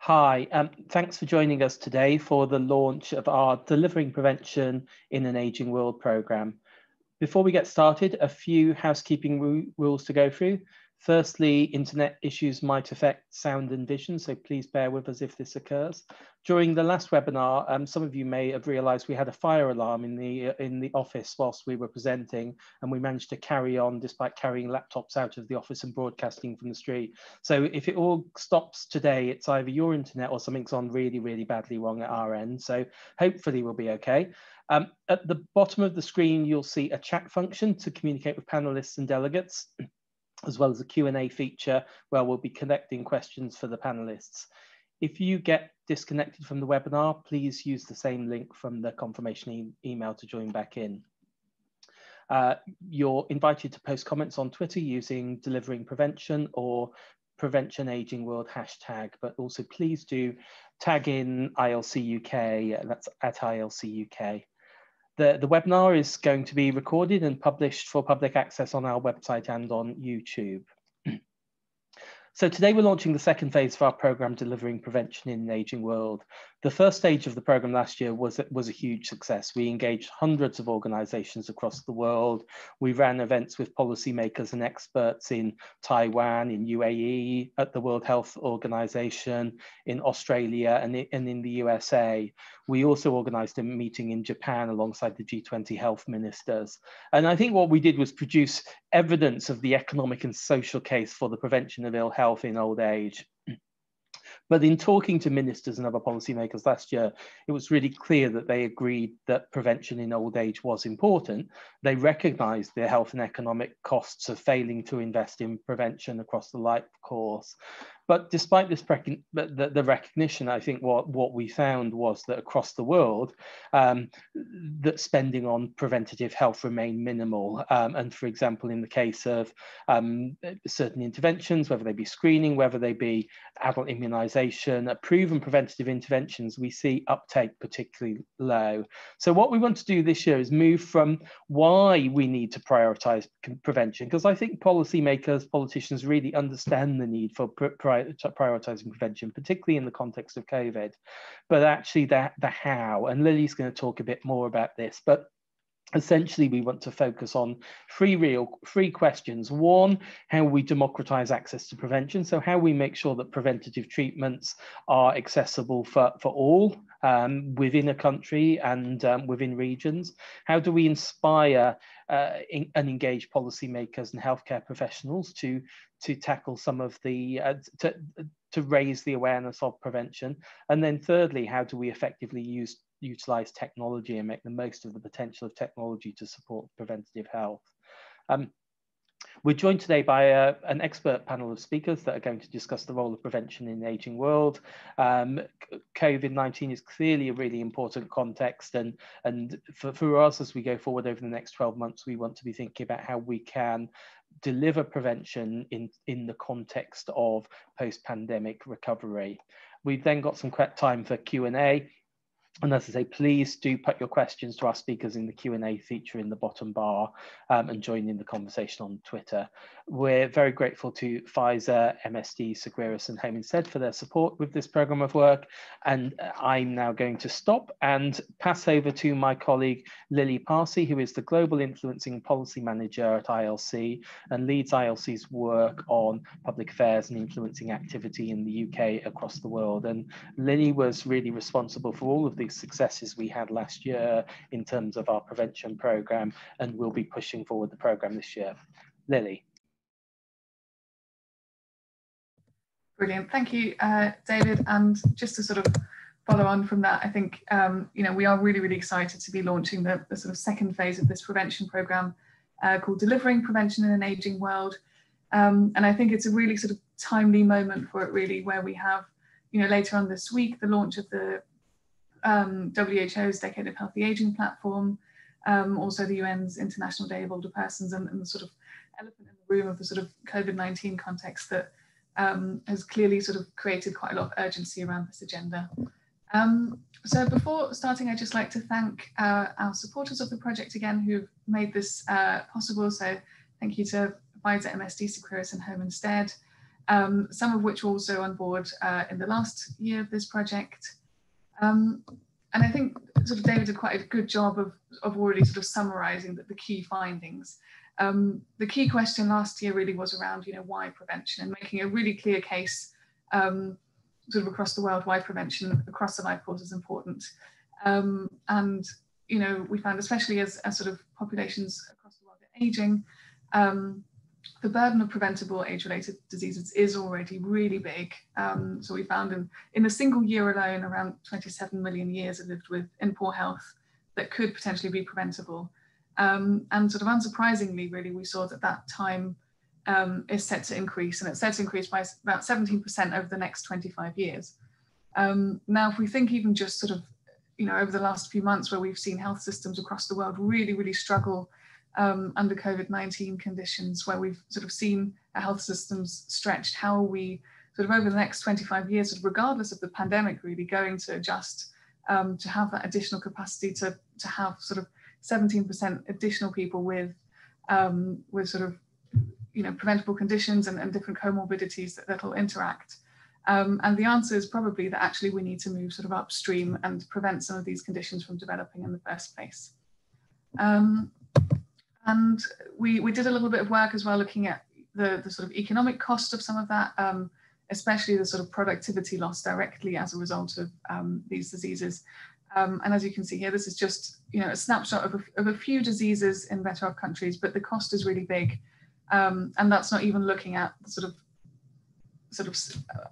Hi, thanks for joining us today for the launch of our Delivering Prevention in an Aging World programme. Before we get started, a few housekeeping rules to go through. Firstly, internet issues might affect sound and vision, so please bear with us if this occurs. During the last webinar, some of you may have realised we had a fire alarm in the office whilst we were presenting, and we managed to carry on despite carrying laptops out of the office and broadcasting from the street. So if it all stops today, it's either your internet or something's on really badly wrong at our end. So hopefully we'll be okay. At the bottom of the screen, you'll see a chat function to communicate with panelists and delegates, as well as a Q&A feature where we'll be collecting questions for the panelists. If you get disconnected from the webinar, please use the same link from the confirmation email to join back in. You're invited to post comments on Twitter using Delivering Prevention or Prevention Aging World hashtag, but also please do tag in ILC UK, that's at ILC UK. The webinar is going to be recorded and published for public access on our website and on YouTube. So today we're launching the second phase of our programme, Delivering Prevention in an Aging World. The first stage of the programme last year was a huge success. We engaged hundreds of organisations across the world. We ran events with policymakers and experts in Taiwan, in UAE, at the World Health Organization, in Australia and in the USA. We also organised a meeting in Japan alongside the G20 health ministers. And I think what we did was produce evidence of the economic and social case for the prevention of ill health in old age. But in talking to ministers and other policymakers last year, it was really clear that they agreed that prevention in old age was important. They recognised the health and economic costs of failing to invest in prevention across the life course. But despite this the recognition, I think what we found was that across the world, that spending on preventative health remained minimal. And for example, in the case of certain interventions, whether they be screening, whether they be adult immunisation, proven preventative interventions, we see uptake particularly low. So what we want to do this year is move from why we need to prioritise prevention, because I think policymakers, politicians really understand the need for prioritising prevention, particularly in the context of COVID, but actually the how, and Lily's going to talk a bit more about this, but essentially we want to focus on three questions. One, how we democratise access to prevention, so how we make sure that preventative treatments are accessible for all within a country and within regions. How do we inspire and engage policymakers and healthcare professionals to tackle some of the to raise the awareness of prevention? And then thirdly, how do we effectively utilise technology and make the most of the potential of technology to support preventative health? We're joined today by an expert panel of speakers that are going to discuss the role of prevention in the ageing world. COVID-19 is clearly a really important context, and for us as we go forward over the next 12 months, we want to be thinking about how we can deliver prevention in the context of post-pandemic recovery. We've then got some time for Q&A. And as I say, please do put your questions to our speakers in the Q&A feature in the bottom bar and join in the conversation on Twitter. We're very grateful to Pfizer, MSD, Seguros and Home Instead for their support with this programme of work. And I'm now going to stop and pass over to my colleague Lily Parsi, who is the Global Influencing Policy Manager at ILC and leads ILC's work on public affairs and influencing activity in the UK across the world. And Lily was really responsible for all of these successes we had last year in terms of our prevention programme, and we'll be pushing forward the programme this year. Lily. Brilliant, thank you, David. And just to sort of follow on from that, I think we are really excited to be launching the sort of second phase of this prevention programme called Delivering Prevention in an Ageing World. And I think it's a really sort of timely moment for it, really, where we have, later on this week, the launch of the WHO's Decade of Healthy Aging platform, also the UN's International Day of Older Persons, and the sort of elephant in the room of the sort of COVID-19 context that has clearly sort of created quite a lot of urgency around this agenda. So before starting, I'd just like to thank our supporters of the project again who've made this possible. So thank you to Pfizer, MSD, Seguros and Home Instead. some of which were also on board in the last year of this project. And I think sort of David did quite a good job of already sort of summarising the key findings. The key question last year really was around, why prevention, and making a really clear case sort of across the world why prevention across the life course is important. And, we found, especially as sort of populations across the world are ageing, the burden of preventable age-related diseases is already really big. So we found in a single year alone, around 27 million years are lived with in poor health that could potentially be preventable. And sort of unsurprisingly, really, we saw that time is set to increase, and it's set to increase by about 17% over the next 25 years. Now, if we think even just sort of, over the last few months where we've seen health systems across the world really, really struggle under COVID-19 conditions, where we've sort of seen our health systems stretched, how are we sort of over the next 25 years, sort of regardless of the pandemic, really going to adjust to have that additional capacity to have sort of 17% additional people with sort of, preventable conditions and different comorbidities that'll interact. And the answer is probably that actually we need to move sort of upstream and prevent some of these conditions from developing in the first place. And we did a little bit of work as well, looking at the sort of economic cost of some of that, especially the sort of productivity loss directly as a result of these diseases. And as you can see here, this is just a snapshot of a few diseases in better off countries, but the cost is really big. And that's not even looking at the sort of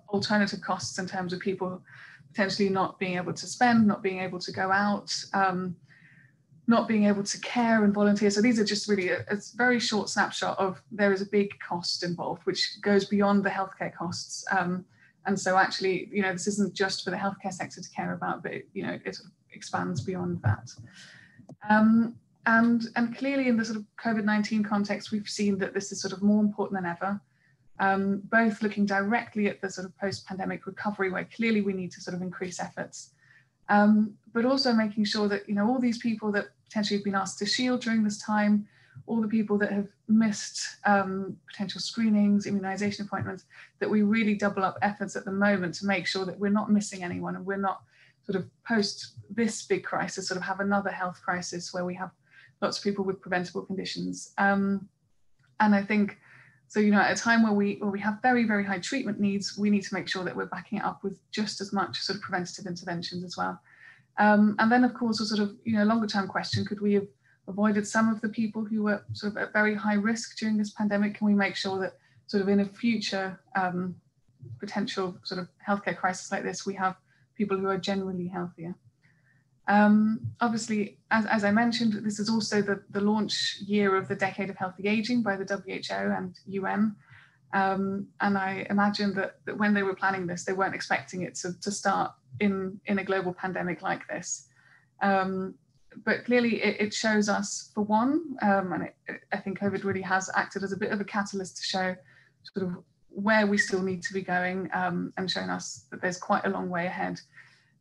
alternative costs in terms of people potentially not being able to spend, not being able to go out, not being able to care and volunteer. So these are just really a very short snapshot of there is a big cost involved, which goes beyond the healthcare costs. And so actually, this isn't just for the healthcare sector to care about, but it sort of expands beyond that. And clearly in the sort of COVID-19 context, we've seen that this is sort of more important than ever. Both looking directly at the sort of post-pandemic recovery, where clearly we need to sort of increase efforts, but also making sure that, all these people that potentially have been asked to shield during this time, all the people that have missed potential screenings, immunization appointments, that we really double up efforts at the moment to make sure that we're not missing anyone, and we're not sort of post this big crisis sort of have another health crisis where we have lots of people with preventable conditions. And I think, so, at a time where we have very, very high treatment needs, we need to make sure that we're backing it up with just as much sort of preventative interventions as well. And then, of course, a sort of, longer term question, could we have avoided some of the people who were sort of at very high risk during this pandemic? Can we make sure that sort of in a future potential sort of healthcare crisis like this, we have people who are generally healthier? Obviously, as I mentioned, this is also the launch year of the Decade of Healthy Aging by the WHO and UN. And I imagine that when they were planning this, they weren't expecting it to start in a global pandemic like this. But clearly it shows us, for one, and I think COVID really has acted as a bit of a catalyst to show sort of where we still need to be going, and shown us that there's quite a long way ahead.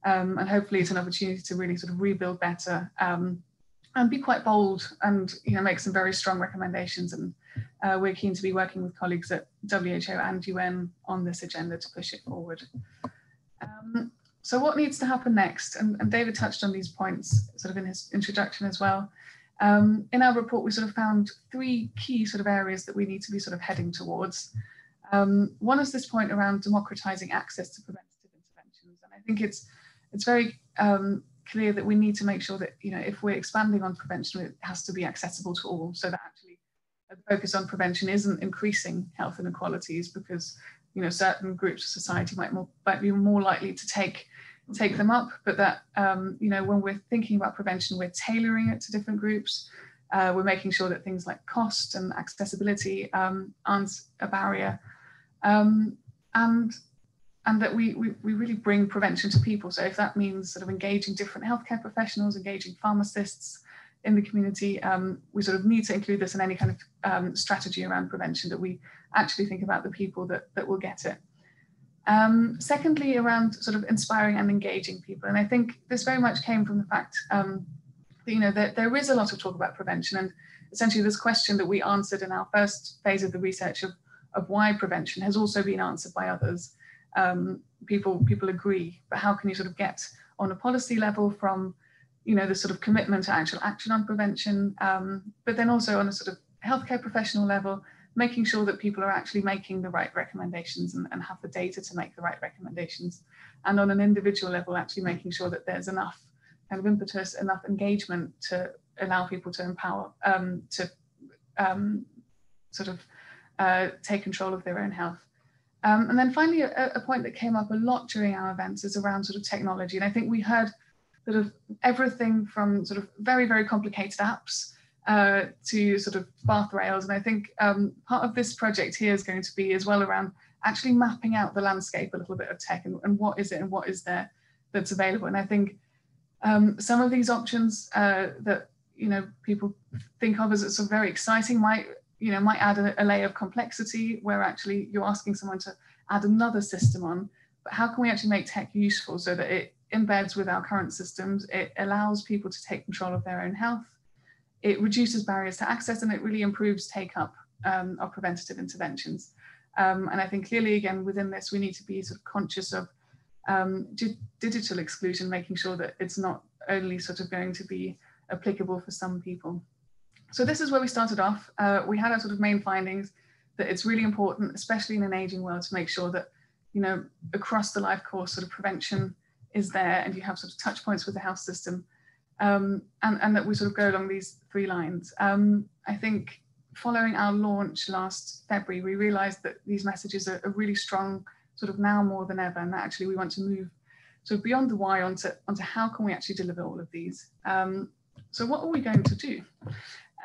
And hopefully it's an opportunity to really sort of rebuild better, and be quite bold and make some very strong recommendations. And we're keen to be working with colleagues at WHO and UN on this agenda to push it forward. So what needs to happen next? And David touched on these points sort of in his introduction as well. In our report, we sort of found three key sort of areas that we need to be sort of heading towards. One is this point around democratizing access to preventative interventions. And I think it's very clear that we need to make sure that, if we're expanding on prevention, it has to be accessible to all, so that actually a focus on prevention isn't increasing health inequalities, because, certain groups of society might be more likely to take them up, but that, when we're thinking about prevention, we're tailoring it to different groups. We're making sure that things like cost and accessibility aren't a barrier. And that we really bring prevention to people. So if that means sort of engaging different healthcare professionals, engaging pharmacists in the community, we sort of need to include this in any kind of strategy around prevention, that we actually think about the people that will get it. Secondly, around sort of inspiring and engaging people. And I think this very much came from the fact that, there is a lot of talk about prevention, and essentially this question that we answered in our first phase of the research of why prevention has also been answered by others. People agree, but how can you sort of get on a policy level from, you know, the sort of commitment to actual action on prevention, but then also on a sort of healthcare professional level, making sure that people are actually making the right recommendations and have the data to make the right recommendations. And on an individual level, actually making sure that there's enough kind of impetus, enough engagement to allow people to empower, take control of their own health. And then finally, a point that came up a lot during our events is around sort of technology. And I think we heard sort of everything from sort of very, very complicated apps to sort of bath rails. And I think part of this project here is going to be as well around actually mapping out the landscape a little bit of tech and what is it and what is there that's available. And I think some of these options that, you know, people think of as sort of very exciting might add a layer of complexity where actually you're asking someone to add another system on. But how can we actually make tech useful so that it embeds with our current systems? It allows people to take control of their own health. It reduces barriers to access, and it really improves take-up of preventative interventions. And I think clearly, again, within this, we need to be sort of conscious of digital exclusion, making sure that it's not only sort of going to be applicable for some people. So this is where we started off. We had our sort of main findings that it's really important, especially in an aging world, to make sure that, you know, across the life course, sort of prevention is there and you have sort of touch points with the health system, and that we sort of go along these 3 lines. I think following our launch last February, we realized that these messages are really strong, sort of now more than ever, and that actually we want to move sort of beyond the why onto how can we actually deliver all of these. So what are we going to do?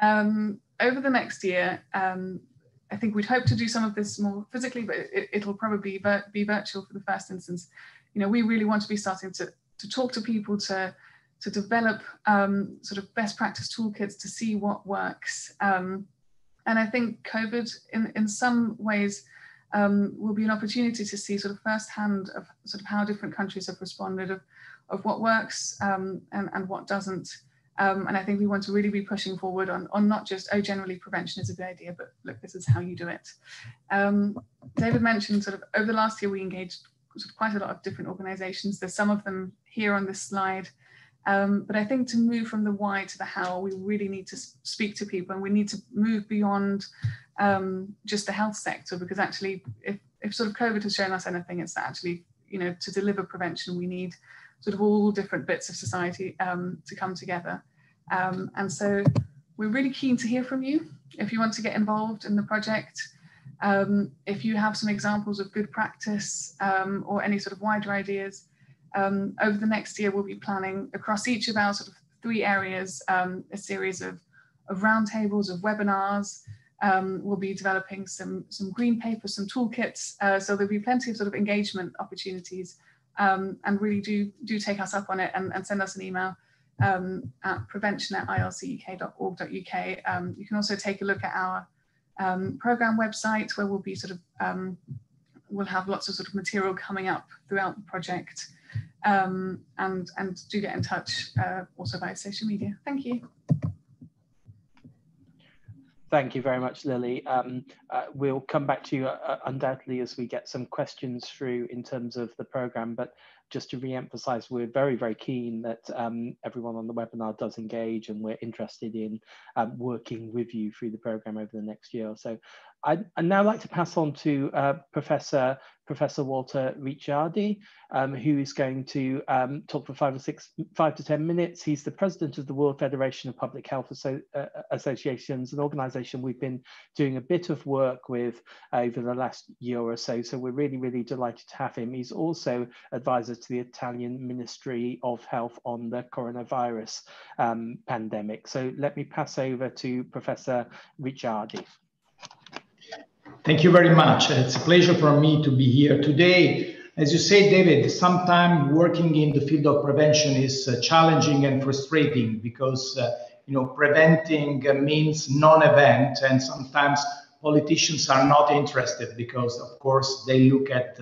Over the next year, I think we'd hope to do some of this more physically, but it'll probably be virtual for the first instance. You know, we really want to be starting to talk to people, to develop sort of best practice toolkits to see what works. And I think COVID in some ways will be an opportunity to see sort of firsthand of sort of how different countries have responded, of what works and what doesn't. And I think we want to really be pushing forward on not just, oh, generally prevention is a good idea, but look, this is how you do it. David mentioned sort of over the last year, we engaged sort of quite a lot of different organizations. There's some of them here on this slide. But I think to move from the why to the how, we really need to speak to people, and we need to move beyond just the health sector, because actually, if sort of COVID has shown us anything, it's that actually, you know, to deliver prevention, we need sort of all different bits of society to come together. And so we're really keen to hear from you if you want to get involved in the project. If you have some examples of good practice or any sort of wider ideas. Over the next year, we'll be planning across each of our sort of 3 areas, a series of roundtables, of webinars. We'll be developing some green papers, some toolkits. So there'll be plenty of sort of engagement opportunities, and really do take us up on it and send us an email at prevention@ilcuk.org.uk. You can also take a look at our program website, where we'll be sort of, we'll have lots of sort of material coming up throughout the project. And do get in touch also via social media. Thank you. Thank you very much, Lily. We'll come back to you undoubtedly as we get some questions through in terms of the programme, but just to re-emphasise, we're very, very keen that everyone on the webinar does engage, and we're interested in working with you through the programme over the next year or so. I'd now like to pass on to Professor Walter Ricciardi, who is going to talk for 5 to 10 minutes. He's the president of the World Federation of Public Health Associations, an organisation we've been doing a bit of work with over the last year or so. So we're really, really delighted to have him. He's also advisor to the Italian Ministry of Health on the coronavirus pandemic. So let me pass over to Professor Ricciardi. Thank you very much. It's a pleasure for me to be here today. As you say, David, sometimes working in the field of prevention is challenging and frustrating, because you know, preventing means non-event, and sometimes politicians are not interested because, of course, they look at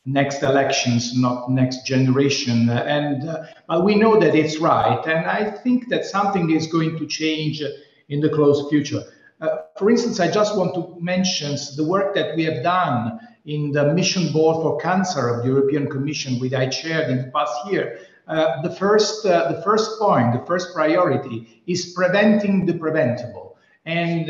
next elections, not next generation. But we know that it's right, and I think that something is going to change in the close future. For instance, I just want to mention the work that we have done in the Mission Board for Cancer of the European Commission, which I chaired in the past year. The first point, the first priority is preventing the preventable. And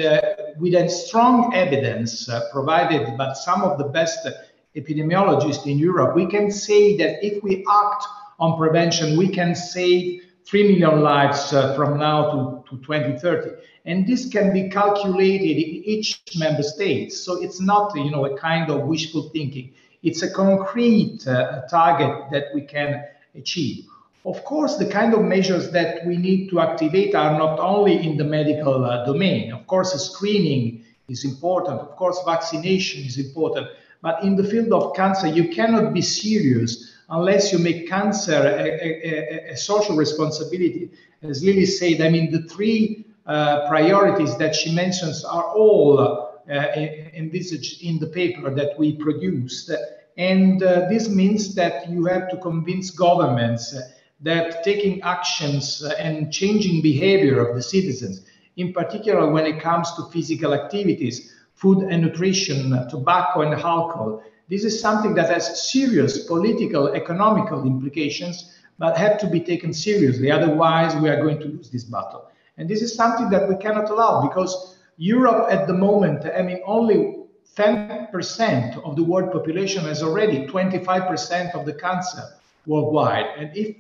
with a strong evidence provided by some of the best epidemiologists in Europe, we can say that if we act on prevention, we can save 3 million lives from now to 2030. And this can be calculated in each member state. So it's not, a kind of wishful thinking. It's a concrete target that we can achieve. Of course, the kind of measures that we need to activate are not only in the medical domain. Of course, screening is important. Of course, vaccination is important. But in the field of cancer, you cannot be serious unless you make cancer a social responsibility. As Lily said, I mean, the three priorities that she mentions are all envisaged in the paper that we produced. And this means that you have to convince governments that taking actions and changing behavior of the citizens, in particular when it comes to physical activities, food and nutrition, tobacco and alcohol, this is something that has serious political, economical implications, but have to be taken seriously. Otherwise, we are going to lose this battle. And this is something that we cannot allow, because Europe at the moment, I mean, only 10% of the world population has already 25% of the cancer worldwide. And if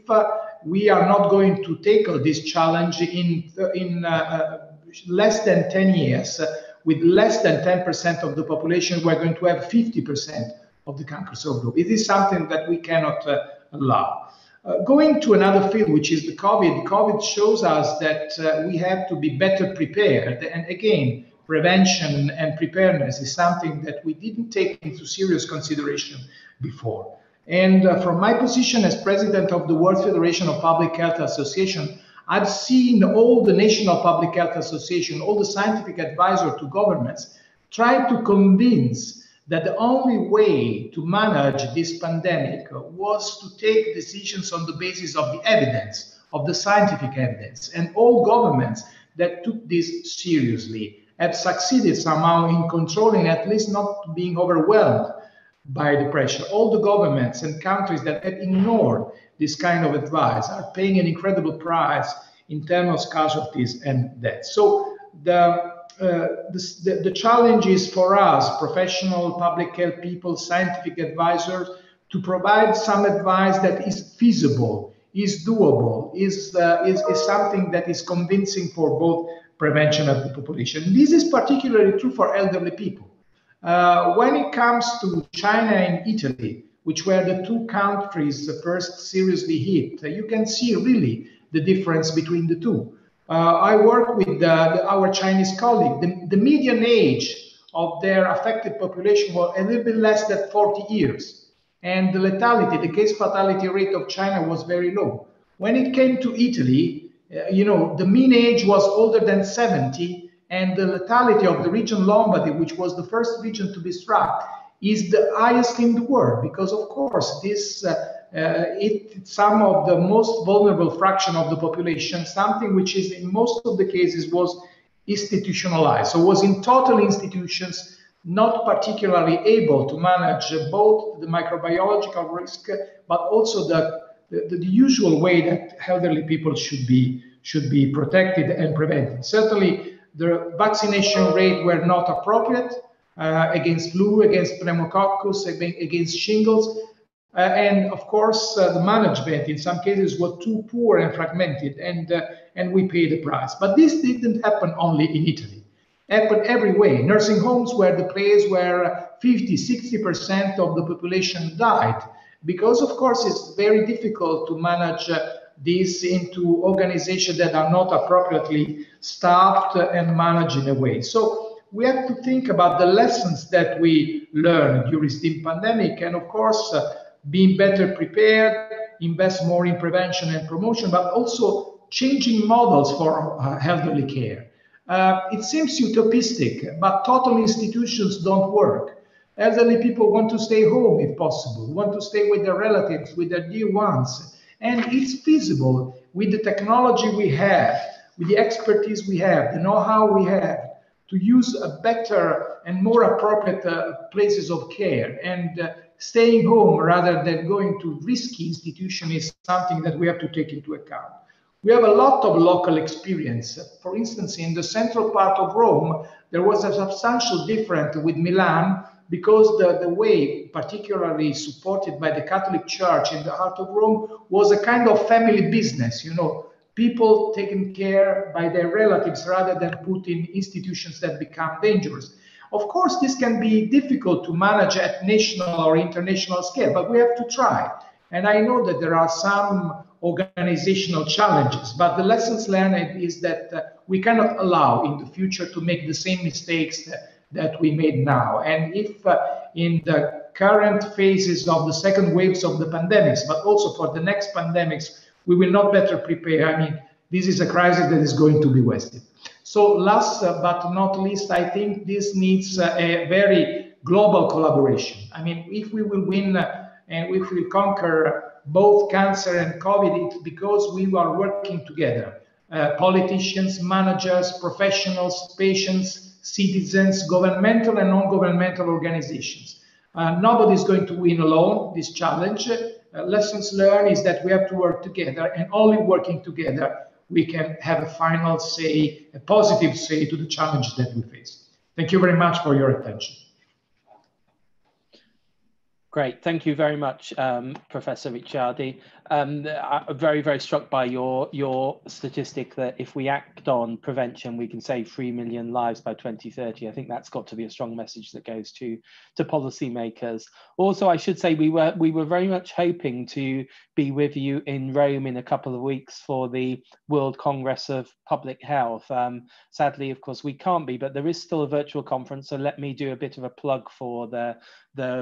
we are not going to tackle this challenge in less than 10 years, with less than 10% of the population, we're going to have 50% of the cancer group. It is something that we cannot allow. Going to another field, which is the COVID. COVID shows us that we have to be better prepared. And again, prevention and preparedness is something that we didn't take into serious consideration before. And from my position as president of the World Federation of Public Health Association, I've seen all the National Public Health Association, all the scientific advisors to governments, try to convince that the only way to manage this pandemic was to take decisions on the basis of the evidence, of the scientific evidence. And all governments that took this seriously have succeeded somehow in controlling, at least not being overwhelmed by the pressure. All the governments and countries that have ignored this kind of advice are paying an incredible price in terms of casualties and deaths. So the challenge is for us, professional public health people, scientific advisors, to provide some advice that is feasible, is doable, is something that is convincing for both prevention of the population. This is particularly true for elderly people. When it comes to China and Italy, which were the two countries first seriously hit, you can see really the difference between the two. I work with our Chinese colleague. The median age of their affected population was a little bit less than 40 years. And the lethality, the case fatality rate of China was very low. When it came to Italy, the mean age was older than 70, and the lethality of the region Lombardy, which was the first region to be struck, is the highest in the world, because of course this it's some of the most vulnerable fraction of the population, something which is in most of the cases was institutionalized. So was in total institutions, not particularly able to manage both the microbiological risk, but also the usual way that elderly people should be protected and prevented. Certainly, the vaccination rate were not appropriate against flu, against pneumococcus, against shingles. And of course, the management in some cases was too poor and fragmented, and we paid the price. But this didn't happen only in Italy. It happened everywhere. Nursing homes were the place where 50, 60% of the population died, because of course it's very difficult to manage this into organizations that are not appropriately staffed and managed in a way. So we have to think about the lessons that we learned during the pandemic, and of course, being better prepared, invest more in prevention and promotion, but also changing models for elderly care. It seems utopistic, but total institutions don't work. Elderly people want to stay home if possible, want to stay with their relatives, with their dear ones. And it's feasible with the technology we have, with the expertise we have, the know-how we have, to use a better and more appropriate places of care, and staying home rather than going to risky institution is something that we have to take into account. We have a lot of local experience. For instance, in the central part of Rome, there was a substantial difference with Milan, because the way, particularly supported by the Catholic Church in the heart of Rome, was a kind of family business, you know, people taken care by their relatives rather than put in institutions that become dangerous. Of course, this can be difficult to manage at national or international scale, but we have to try. And I know that there are some organizational challenges, but the lessons learned is that we cannot allow in the future to make the same mistakes that we made now. And if in the current phases of the second waves of the pandemics, but also for the next pandemics, we will not better prepare, I mean, this is a crisis that is going to be wasted. So last but not least, I think this needs a very global collaboration. I mean, if we will win and if we will conquer both cancer and COVID, it's because we are working together. Politicians, managers, professionals, patients, citizens, governmental and non-governmental organizations. Nobody is going to win alone this challenge. Lessons learned is that we have to work together, and only working together we can have a final say, a positive say to the challenges that we face. Thank you very much for your attention. Great, thank you very much, Professor Ricciardi. I'm very, very struck by your statistic that if we act on prevention, we can save 3 million lives by 2030. I think that's got to be a strong message that goes to policymakers. Also, I should say we were very much hoping to be with you in Rome in a couple of weeks for the World Congress of Public Health. Sadly, of course, we can't be, but there is still a virtual conference. So let me do a bit of a plug for the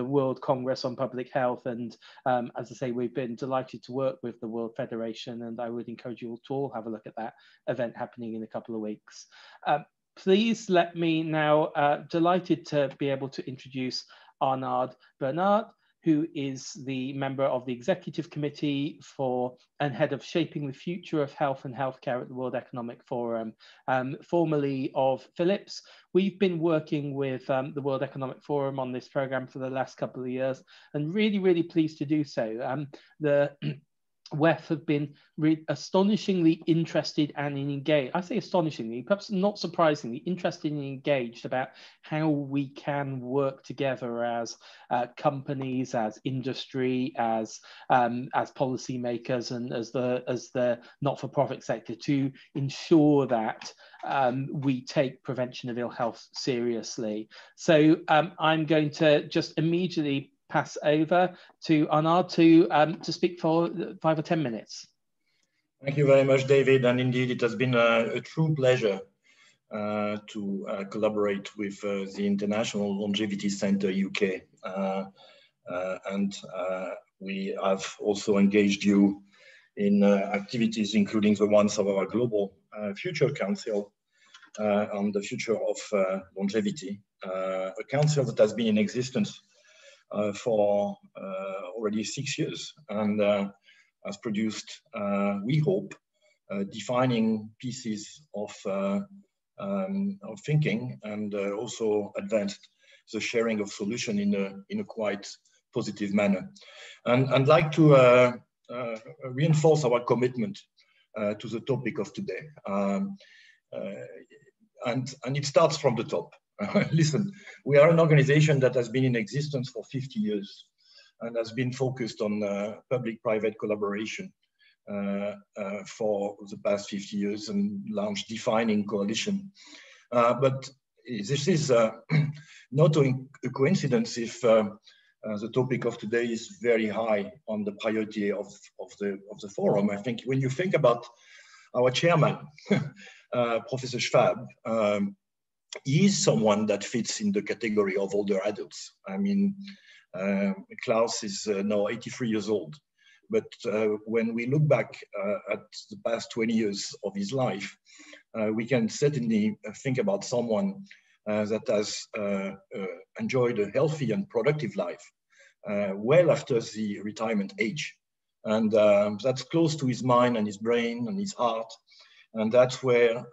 World Congress on Public Health. And as I say, we've been delighted to work with the World Federation, and I would encourage you all to all have a look at that event happening in a couple of weeks. Please let me now, delighted to be able to introduce Arnaud Bernaert, who is the member of the Executive Committee for and head of Shaping the Future of Health and Healthcare at the World Economic Forum, formerly of Philips. We've been working with the World Economic Forum on this program for the last couple of years, and really, really pleased to do so. The WEF have been astonishingly interested and engaged. I say astonishingly, perhaps not surprisingly, interested and engaged about how we can work together as companies, as industry, as policymakers, and as the not-for-profit sector to ensure that we take prevention of ill health seriously. So I'm going to just immediately pass over to Arnaud to speak for 5 or 10 minutes. Thank you very much, David. And indeed, it has been a true pleasure to collaborate with the International Longevity Center UK. We have also engaged you in activities, including the ones of our Global Future Council on the future of longevity, a council that has been in existence for already 6 years, and has produced, we hope, defining pieces of thinking, and also advanced the sharing of solution in a quite positive manner. And I'd like to reinforce our commitment to the topic of today. And it starts from the top. Listen, we are an organization that has been in existence for 50 years and has been focused on public-private collaboration for the past 50 years and launched defining coalition. But this is not a coincidence if the topic of today is very high on the priority of the forum. I think when you think about our chairman, Professor Schwab, he is someone that fits in the category of older adults. I mean, Klaus is now 83 years old, but when we look back at the past 20 years of his life, we can certainly think about someone that has enjoyed a healthy and productive life well after the retirement age. And that's close to his mind and his brain and his heart. And that's where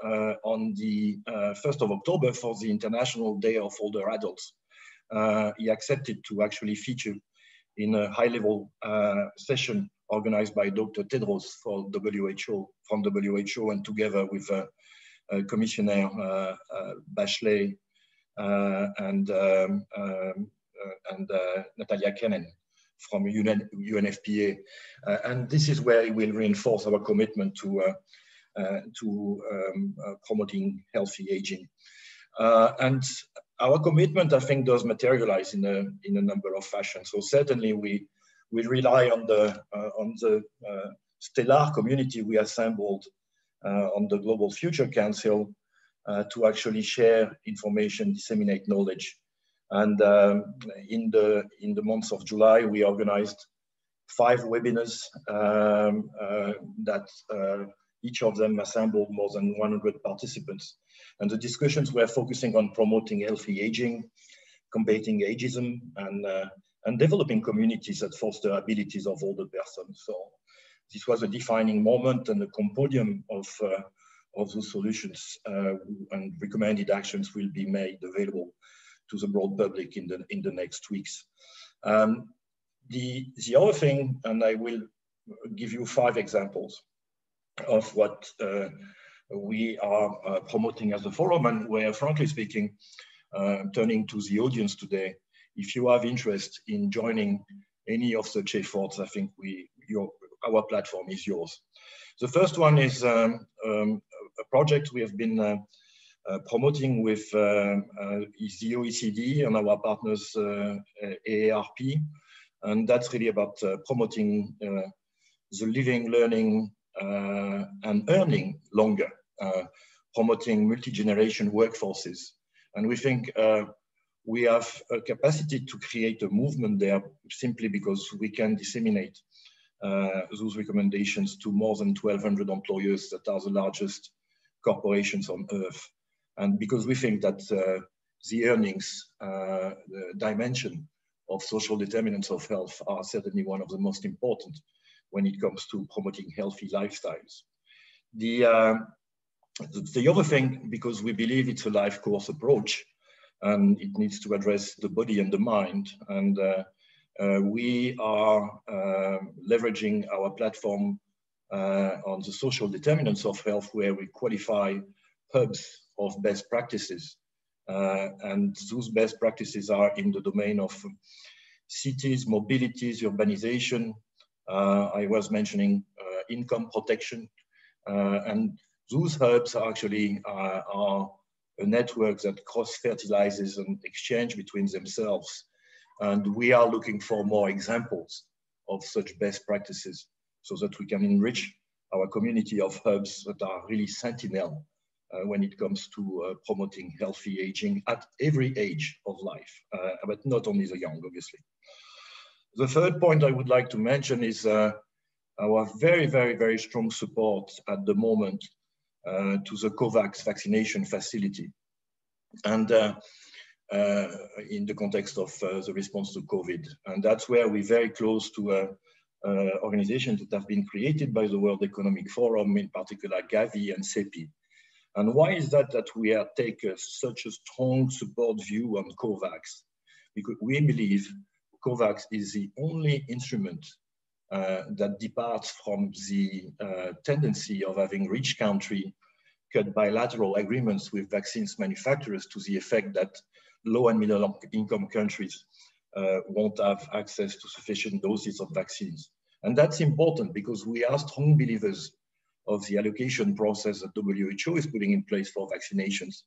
on the 1st of October, for the International Day of Older Adults, he accepted to actually feature in a high-level session organized by Dr. Tedros for WHO, from WHO, and together with Commissioner Bachelet and Natalia Kennan from UNFPA. And this is where it will reinforce our commitment to promoting healthy aging. And our commitment, I think, does materialize in a number of fashions. So certainly we rely on the stellar community we assembled on the Global Future Council to actually share information, disseminate knowledge. And in the month of July, we organized 5 webinars that each of them assembled more than 100 participants. And the discussions were focusing on promoting healthy aging, combating ageism, and developing communities that foster abilities of older persons. So this was a defining moment and a compendium of those solutions, and recommended actions will be made available to the broad public in the next weeks. The other thing, and I will give you 5 examples of what we are promoting as a forum, and where, frankly speaking, turning to the audience today, if you have interest in joining any of such efforts, I think our platform is yours. The first one is a project we have been promoting with the OECD and our partners AARP, and that's really about promoting the living, learning, and earning longer, promoting multi-generation workforces. And we think we have a capacity to create a movement there simply because we can disseminate those recommendations to more than 1,200 employers that are the largest corporations on earth. And because we think that the earnings dimension of social determinants of health are certainly one of the most important when it comes to promoting healthy lifestyles. The other thing, because we believe it's a life course approach, and it needs to address the body and the mind, and we are leveraging our platform on the social determinants of health, where we qualify hubs of best practices. And those best practices are in the domain of cities, mobilities, urbanization. I was mentioning income protection. And those hubs actually are a network that cross-fertilizes and exchange between themselves. And we are looking for more examples of such best practices so that we can enrich our community of hubs that are really sentinel when it comes to promoting healthy aging at every age of life, but not only the young, obviously. The third point I would like to mention is our very, very, very strong support at the moment to the COVAX vaccination facility. And in the context of the response to COVID. And that's where we're very close to organizations that have been created by the World Economic Forum, in particular Gavi and CEPI. And why is that we take such a strong support view on COVAX? Because we believe COVAX is the only instrument that departs from the tendency of having rich countries cut bilateral agreements with vaccines manufacturers to the effect that low and middle income countries won't have access to sufficient doses of vaccines. And that's important because we are strong believers of the allocation process that WHO is putting in place for vaccinations,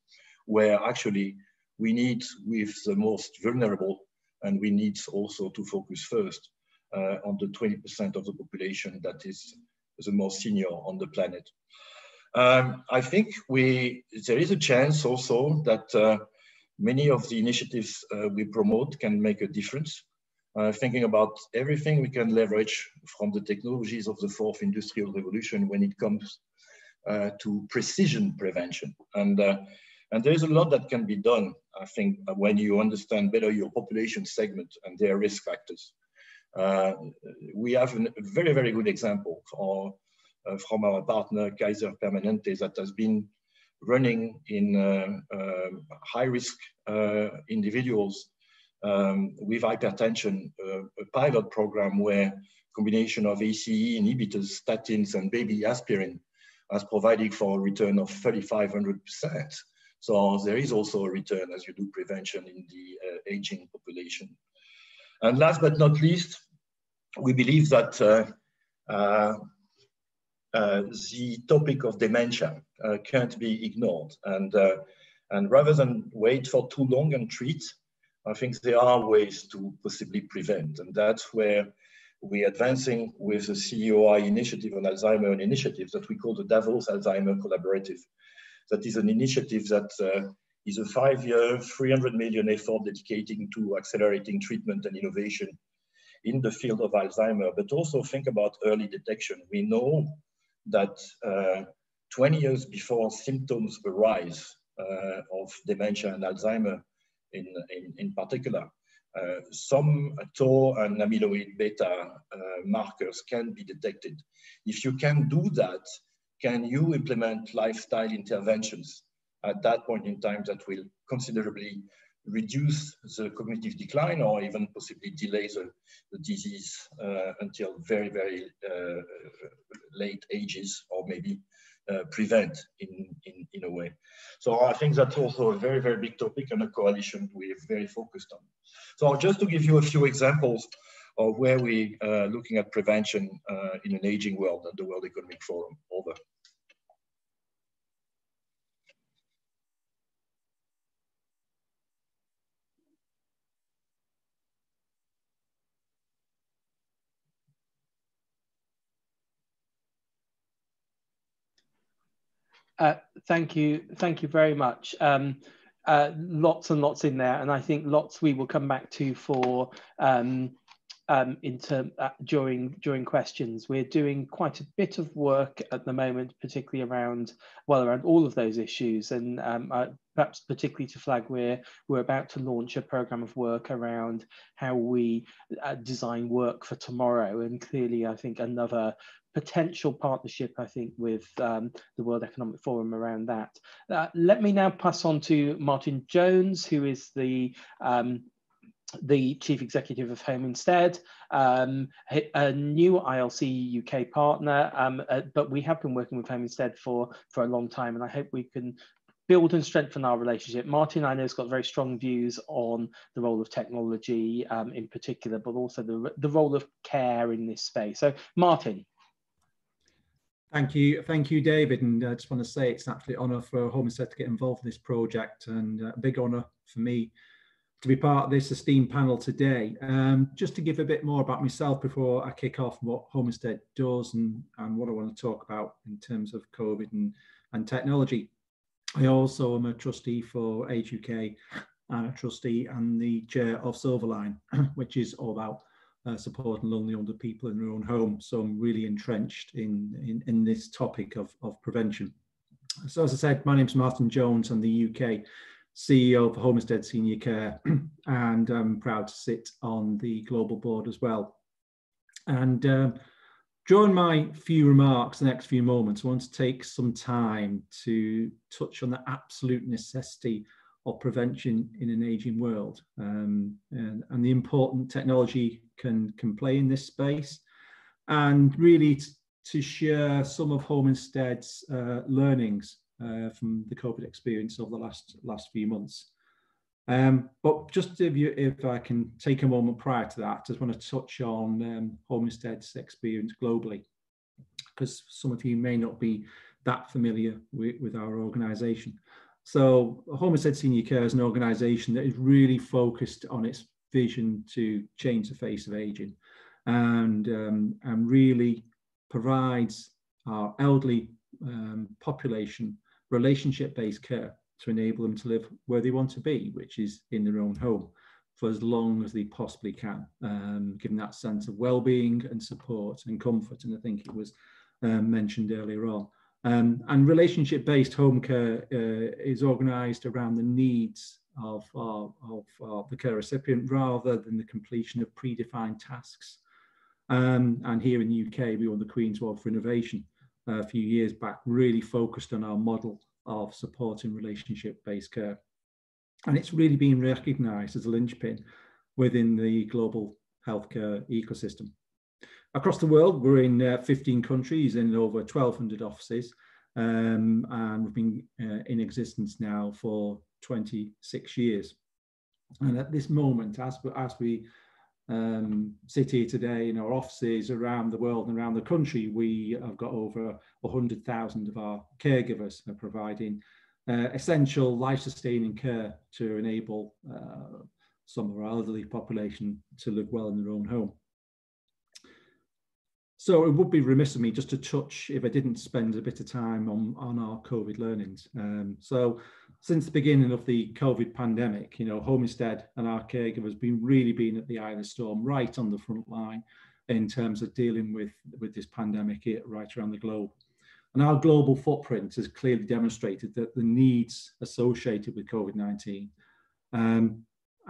where actually we need with the most vulnerable, and we need also to focus first on the 20% of the population that is the most senior on the planet. I think there is a chance also that many of the initiatives we promote can make a difference. Thinking about everything we can leverage from the technologies of the 4th industrial revolution when it comes to precision prevention. And there is a lot that can be done, I think, when you understand better your population segment and their risk factors. We have a very, very good example for from our partner Kaiser Permanente that has been running in high-risk individuals with hypertension, a pilot program where combination of ACE inhibitors, statins, and baby aspirin has provided for a return of 3,500%. So there is also a return as you do prevention in the aging population. And last but not least, we believe that the topic of dementia can't be ignored. And rather than wait for too long and treat, I think there are ways to possibly prevent. And that's where we're advancing with the CEOI initiative on Alzheimer, an initiative that we call the Davos Alzheimer Collaborative. That is an initiative that is a 5-year, 300 million effort dedicating to accelerating treatment and innovation in the field of Alzheimer, but also think about early detection. We know that 20 years before symptoms arise of dementia and Alzheimer in particular, some tau and amyloid beta markers can be detected. If you can do that, can you implement lifestyle interventions at that point in time that will considerably reduce the cognitive decline or even possibly delay the disease until very, very late ages, or maybe prevent in a way. So I think that's also a very, very big topic and a coalition we're very focused on. So just to give you a few examples of where we are looking at prevention in an aging world at the World Economic Forum. Over. Thank you very much. Lots and lots in there, and I think lots we will come back to for during questions. We're doing quite a bit of work at the moment, particularly around all of those issues, and perhaps particularly to flag, we're about to launch a program of work around how we design work for tomorrow, and clearly I think another potential partnership, I think, with the World Economic Forum around that. Let me now pass on to Martin Jones, who is the Chief Executive of Home Instead, a new ILC UK partner, but we have been working with Home Instead for a long time, and I hope we can build and strengthen our relationship. Martin, I know, has got very strong views on the role of technology in particular, but also the role of care in this space. So, Martin. Thank you, David. And I just want to say it's an absolute honour for Home Instead to get involved in this project, and a big honour for me to be part of this esteemed panel today. Just to give a bit more about myself before I kick off what Home Instead does and what I want to talk about in terms of COVID and technology. I also am a trustee for Age UK, and a trustee and the chair of Silverline, which is all about supporting lonely older people in their own home. So I'm really entrenched in this topic of prevention. So as I said, my name's Martin Jones. I'm the UK CEO for Home Instead Senior Care, and I'm proud to sit on the global board as well. And during my few remarks, the next few moments, I want to take some time to touch on the absolute necessity of prevention in an aging world, and the important technology can play in this space, and really to share some of Home Instead's learnings from the COVID experience over the last few months. But just if I can take a moment prior to that, I just want to touch on Home Instead's experience globally, because some of you may not be that familiar with our organisation. So Home Instead Senior Care is an organisation that is really focused on its vision to change the face of ageing, and really provides our elderly population relationship-based care to enable them to live where they want to be, which is in their own home, for as long as they possibly can, given that sense of well-being and support and comfort. And I think it was mentioned earlier on. And relationship-based home care is organised around the needs of the care recipient rather than the completion of predefined tasks. And here in the UK, we won the Queen's Award for Innovation a few years back, really focused on our model of supporting relationship-based care. And it's really been recognised as a linchpin within the global healthcare ecosystem. Across the world, we're in 15 countries in over 1,200 offices, and we've been in existence now for 26 years. And at this moment, as we sit here today in our offices around the world and around the country, we have got over 100,000 of our caregivers providing essential life-sustaining care to enable some of our elderly population to live well in their own home. So it would be remiss of me just to touch if I didn't spend a bit of time on our COVID learnings. So since the beginning of the COVID pandemic, Home Instead and our caregivers have really been at the eye of the storm, right on the front line in terms of dealing with this pandemic here right around the globe. And our global footprint has clearly demonstrated that the needs associated with COVID-19.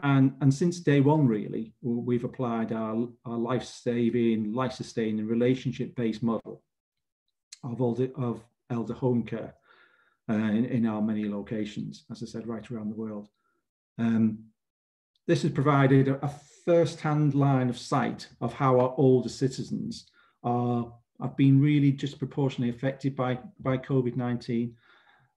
And since day one, really, we've applied our life-sustaining, relationship-based model of elder home care in our many locations, as I said, right around the world. This has provided a first-hand line of sight of how our older citizens have been really disproportionately affected by COVID-19.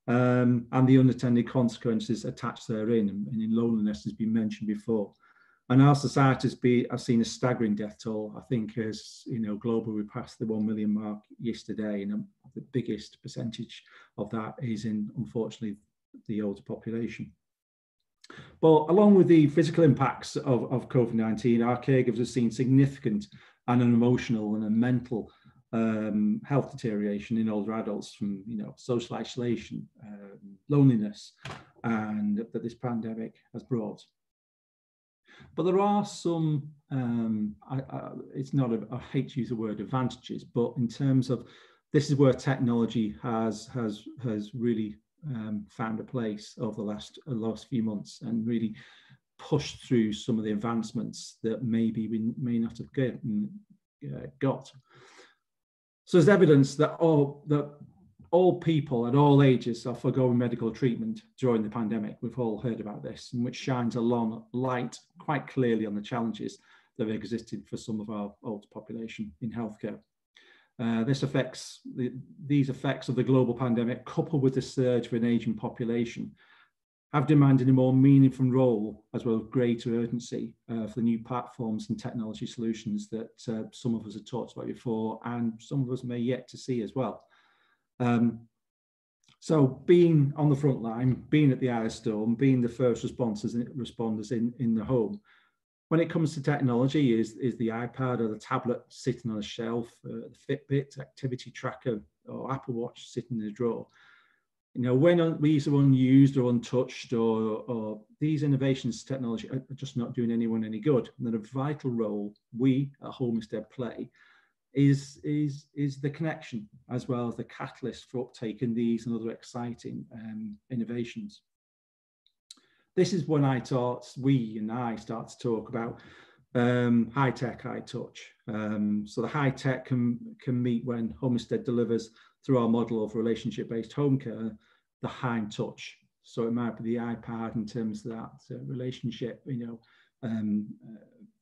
And the unintended consequences attached therein, and in loneliness has been mentioned before. And our society has seen a staggering death toll. I think as globally, we passed the 1 million mark yesterday, and the biggest percentage of that is in, unfortunately, the older population. But along with the physical impacts of COVID-19, our caregivers have seen significant and an emotional and a mental health deterioration in older adults from social isolation, loneliness, and that this pandemic has brought. But there are some, it's not, I hate to use the word advantages, but in terms of this is where technology has really found a place over the last few months and really pushed through some of the advancements that maybe we may not have got. So there's evidence that all people at all ages are foregoing medical treatment during the pandemic. We've all heard about this, and which shines a light quite clearly on the challenges that have existed for some of our older population in healthcare. These effects of the global pandemic, coupled with the surge of an ageing population, have demanded a more meaningful role as well as greater urgency for the new platforms and technology solutions that some of us have talked about before and some of us may yet to see as well. So being on the front line, being at the eye of the storm, being the first responders in the home, when it comes to technology, is the iPad or the tablet sitting on a shelf, the Fitbit, activity tracker or Apple Watch sitting in a drawer. When these are unused or untouched, or these innovations technology are just not doing anyone any good. And then a vital role we at Home Instead play is the connection as well as the catalyst for uptake in these and other exciting innovations. This is when we and I start to talk about high tech, high touch. So the high tech can meet when Home Instead delivers through our model of relationship-based home care, the high touch. So it might be the iPad in terms of that relationship,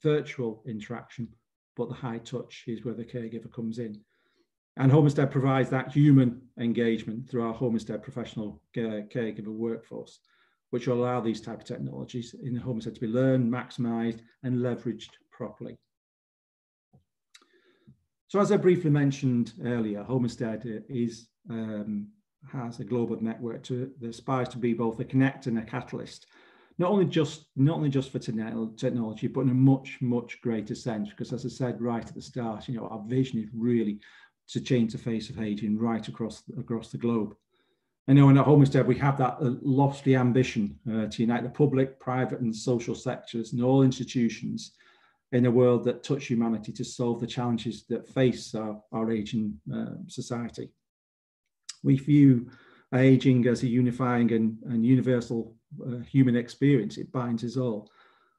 virtual interaction, but the high touch is where the caregiver comes in. And Home Instead provides that human engagement through our Home Instead professional caregiver workforce, which will allow these type of technologies in the Home Instead to be learned, maximised and leveraged properly. So as I briefly mentioned earlier, Home Instead has a global network that aspires to be both a connect and a catalyst, not only just for technology, but in a much greater sense. Because as I said right at the start, our vision is really to change the face of aging right across the globe. I know in at Home Instead we have that lofty ambition to unite the public, private, and social sectors and all institutions in a world that touch humanity to solve the challenges that face our aging society. We view aging as a unifying and universal human experience. It binds us all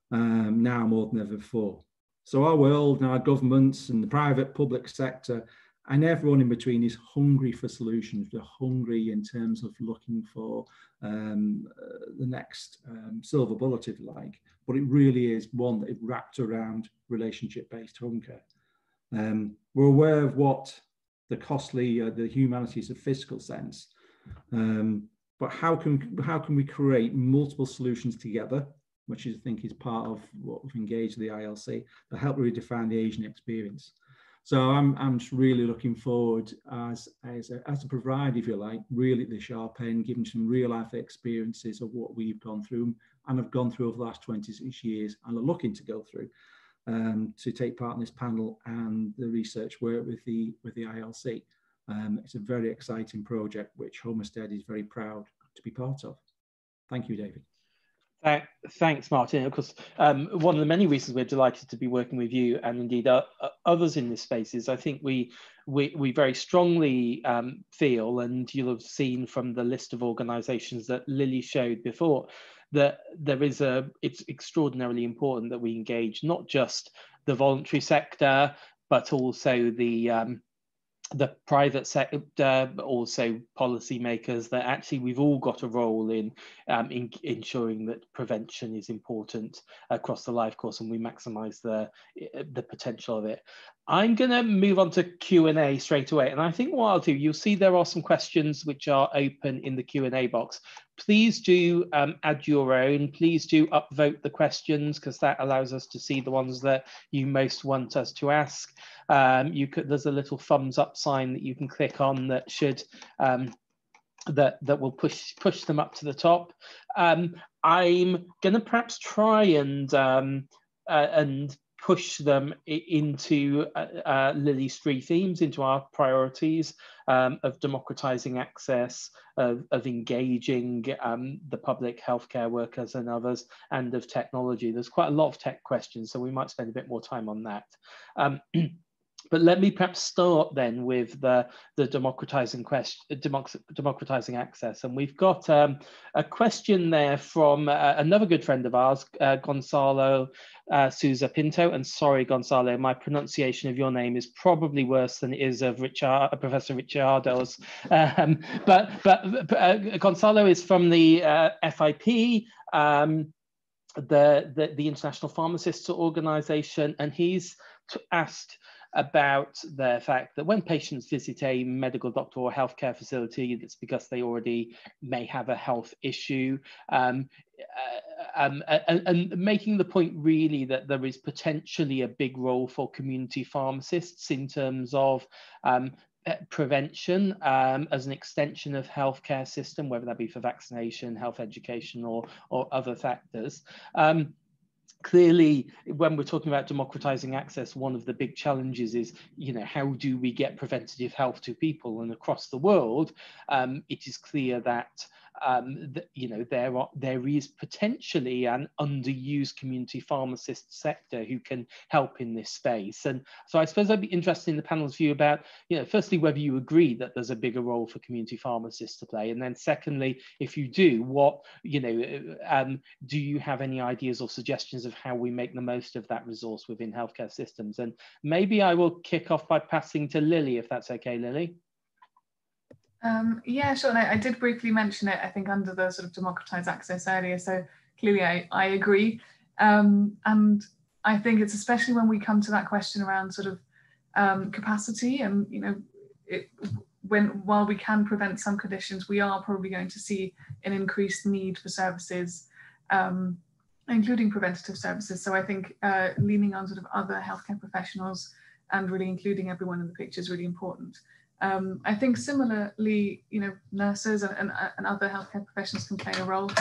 now more than ever before. So our world and our governments and the private public sector And everyone in between is hungry for solutions. They're hungry in terms of looking for the next silver bullet, if you like. But it really is one that is wrapped around relationship-based home care. We're aware of what the costly, the humanities of physical sense, but how can we create multiple solutions together, which I think is part of what we've engaged the ILC, to help really define the Asian experience. So I'm just really looking forward as a provider, if you like, really at the sharp end, giving some real life experiences of what we've gone through and have gone through over the last 26 years and are looking to go through, to take part in this panel and the research work with the ILC. It's a very exciting project which Homestead is very proud to be part of. Thank you, David. Thanks, Martin. Of course, one of the many reasons we're delighted to be working with you and indeed others in this space is I think we very strongly feel, and you'll have seen from the list of organisations that Lily showed before, that it's extraordinarily important that we engage not just the voluntary sector, but also the private sector, but also policymakers, that actually we've all got a role in ensuring that prevention is important across the life course and we maximise the potential of it. I'm going to move on to Q&A straight away. And I think what I'll do, you'll see there are some questions which are open in the Q&A box. Please do add your own. Please do upvote the questions because that allows us to see the ones that you most want us to ask. There's a little thumbs up sign that you can click on that should that will push them up to the top. I'm going to perhaps try and push them into Lily's three themes, into our priorities of democratizing access, of engaging the public healthcare workers and others, and of technology. There's quite a lot of tech questions, so we might spend a bit more time on that. But let me perhaps start then with the democratizing access. And we've got a question there from another good friend of ours, Gonzalo Souza Pinto. And sorry, Gonzalo, my pronunciation of your name is probably worse than it is of Professor Ricciardo's. But Gonzalo is from the FIP, the International Pharmacists Organization, and he's asked about the fact that when patients visit a medical doctor or healthcare facility, it's because they already may have a health issue, and making the point really that there is potentially a big role for community pharmacists in terms of prevention as an extension of healthcare system, whether that be for vaccination, health education, or other factors. Clearly, when we're talking about democratizing access, one of the big challenges is, how do we get preventative health to people? And across the world, it is clear that there is potentially an underused community pharmacist sector who can help in this space. And so I suppose I'd be interested in the panel's view about, firstly, whether you agree that there's a bigger role for community pharmacists to play, and then secondly, if you do, what do you have any ideas or suggestions of how we make the most of that resource within healthcare systems? And maybe I will kick off by passing to Lily, if that's okay, Lily. Yeah, sure. And I did briefly mention it, I think, under the sort of democratise access earlier. So clearly I agree. And I think it's especially when we come to that question around sort of capacity and, while we can prevent some conditions, we are probably going to see an increased need for services, including preventative services. So I think leaning on sort of other healthcare professionals and really including everyone in the picture is really important. I think similarly, nurses and other healthcare professionals can play a role.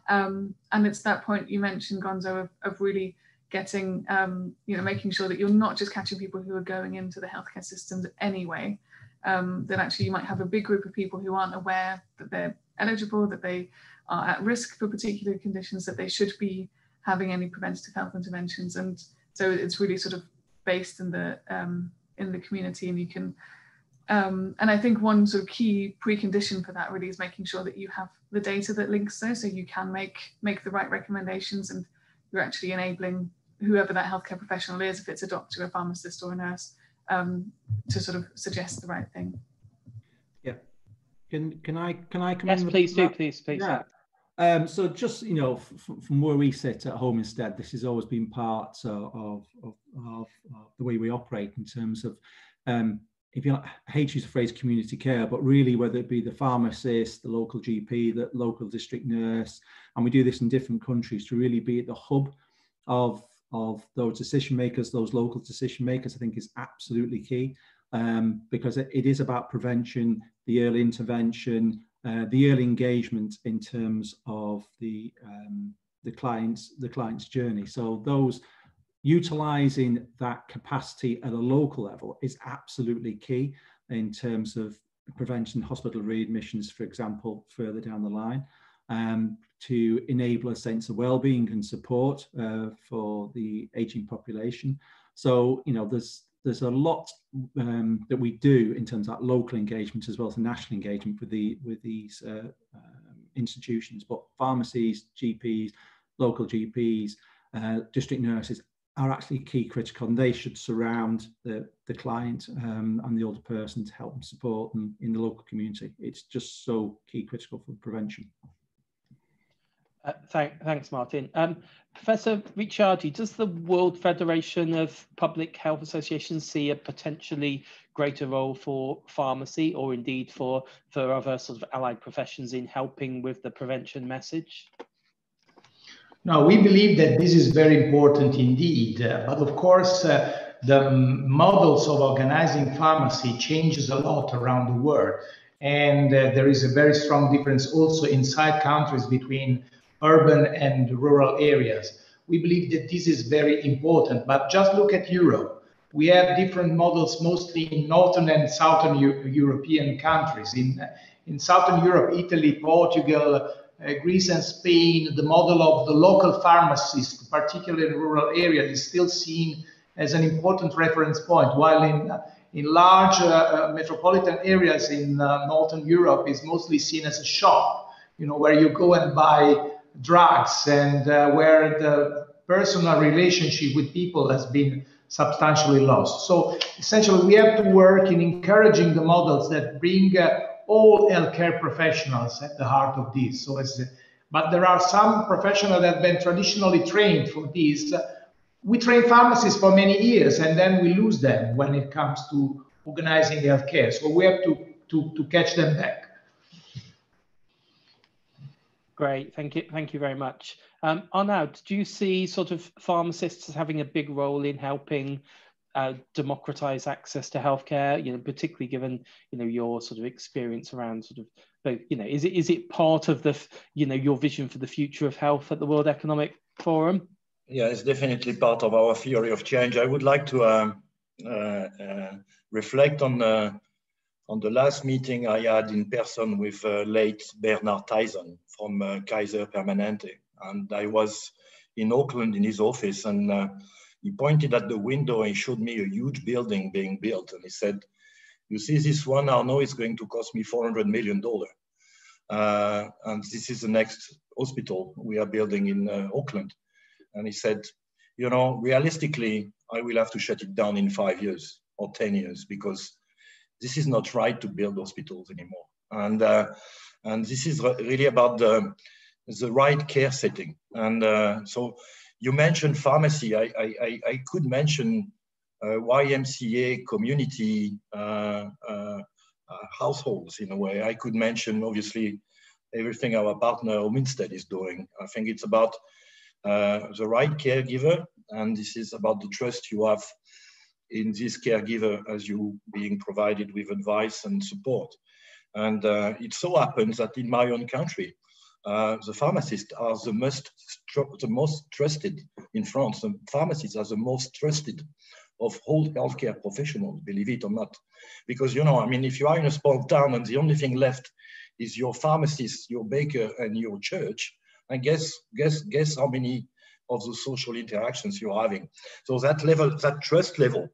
And it's that point you mentioned, Gonzo, of really getting, making sure that you're not just catching people who are going into the healthcare systems anyway, that actually you might have a big group of people who aren't aware that they're eligible, that they are at risk for particular conditions, that they should be having any preventative health interventions. And so it's really sort of based in the community, and you can, and I think one sort of key precondition for that really is making sure that you have the data that links those, so you can make the right recommendations, and you're actually enabling whoever that healthcare professional is, if it's a doctor, a pharmacist, or a nurse, to sort of suggest the right thing. Yeah. Can I come in? Yes, please do. Please. Yeah. So just, you know, from where we sit at Home Instead, this has always been part of the way we operate in terms of, if you like, I hate to use the phrase community care, but really whether it be the pharmacist, the local GP, the local district nurse, and we do this in different countries to really be at the hub of those decision makers, those local decision makers, I think is absolutely key, because it is about prevention, the early intervention, the early engagement in terms of the client's journey. So those utilizing that capacity at a local level is absolutely key in terms of prevention, hospital readmissions, for example, further down the line, to enable a sense of well-being and support for the aging population. So, you know, there's a lot that we do in terms of that local engagement as well as national engagement with these institutions, but pharmacies, GPs, local GPs, district nurses are actually key critical, and they should surround the client and the older person to help them support them in the local community. It's just so key critical for prevention. Thanks, Martin. Professor Ricciardi, does the World Federation of Public Health Associations see a potentially greater role for pharmacy, or indeed for other sort of allied professions in helping with the prevention message? No, we believe that this is very important indeed, but of course the models of organizing pharmacy changes a lot around the world, and there is a very strong difference also inside countries between urban and rural areas. We believe that this is very important, but just look at Europe. We have different models mostly in Northern and Southern European countries. In Southern Europe, Italy, Portugal, Greece and Spain, the model of the local pharmacist, particularly in rural areas, is still seen as an important reference point, while in large metropolitan areas in Northern Europe is mostly seen as a shop, you know, where you go and buy drugs, and where the personal relationship with people has been substantially lost. So essentially we have to work in encouraging the models that bring all healthcare professionals at the heart of this. But there are some professionals that have been traditionally trained for this. We train pharmacists for many years, and then we lose them when it comes to organizing healthcare. So we have to catch them back. Great, thank you very much. Arnaud, do you see sort of pharmacists having a big role in helping democratize access to healthcare? You know, particularly given your sort of experience around sort of both. Is it part of the your vision for the future of health at the World Economic Forum? Yeah, it's definitely part of our theory of change. I would like to reflect on the last meeting I had in person with late Bernaert from Kaiser Permanente. And I was in Auckland in his office, and he pointed at the window and showed me a huge building being built. And he said, "You see this one, Arnaud, is going to cost me $400 million. And this is the next hospital we are building in Auckland." And he said, realistically, I will have to shut it down in 5 years or 10 years, because this is not right to build hospitals anymore. And this is really about the right care setting. And so you mentioned pharmacy. I could mention YMCA community households in a way. I could mention, obviously, everything our partner Home Instead is doing. I think it's about the right caregiver, and this is about the trust you have in this caregiver as you being provided with advice and support. And it so happens that in my own country, the pharmacists are the most trusted in France. The pharmacists are the most trusted of all healthcare professionals, believe it or not. Because, if you are in a small town and the only thing left is your pharmacist, your baker, and your church, and guess how many of the social interactions you're having. So that level, that trust level,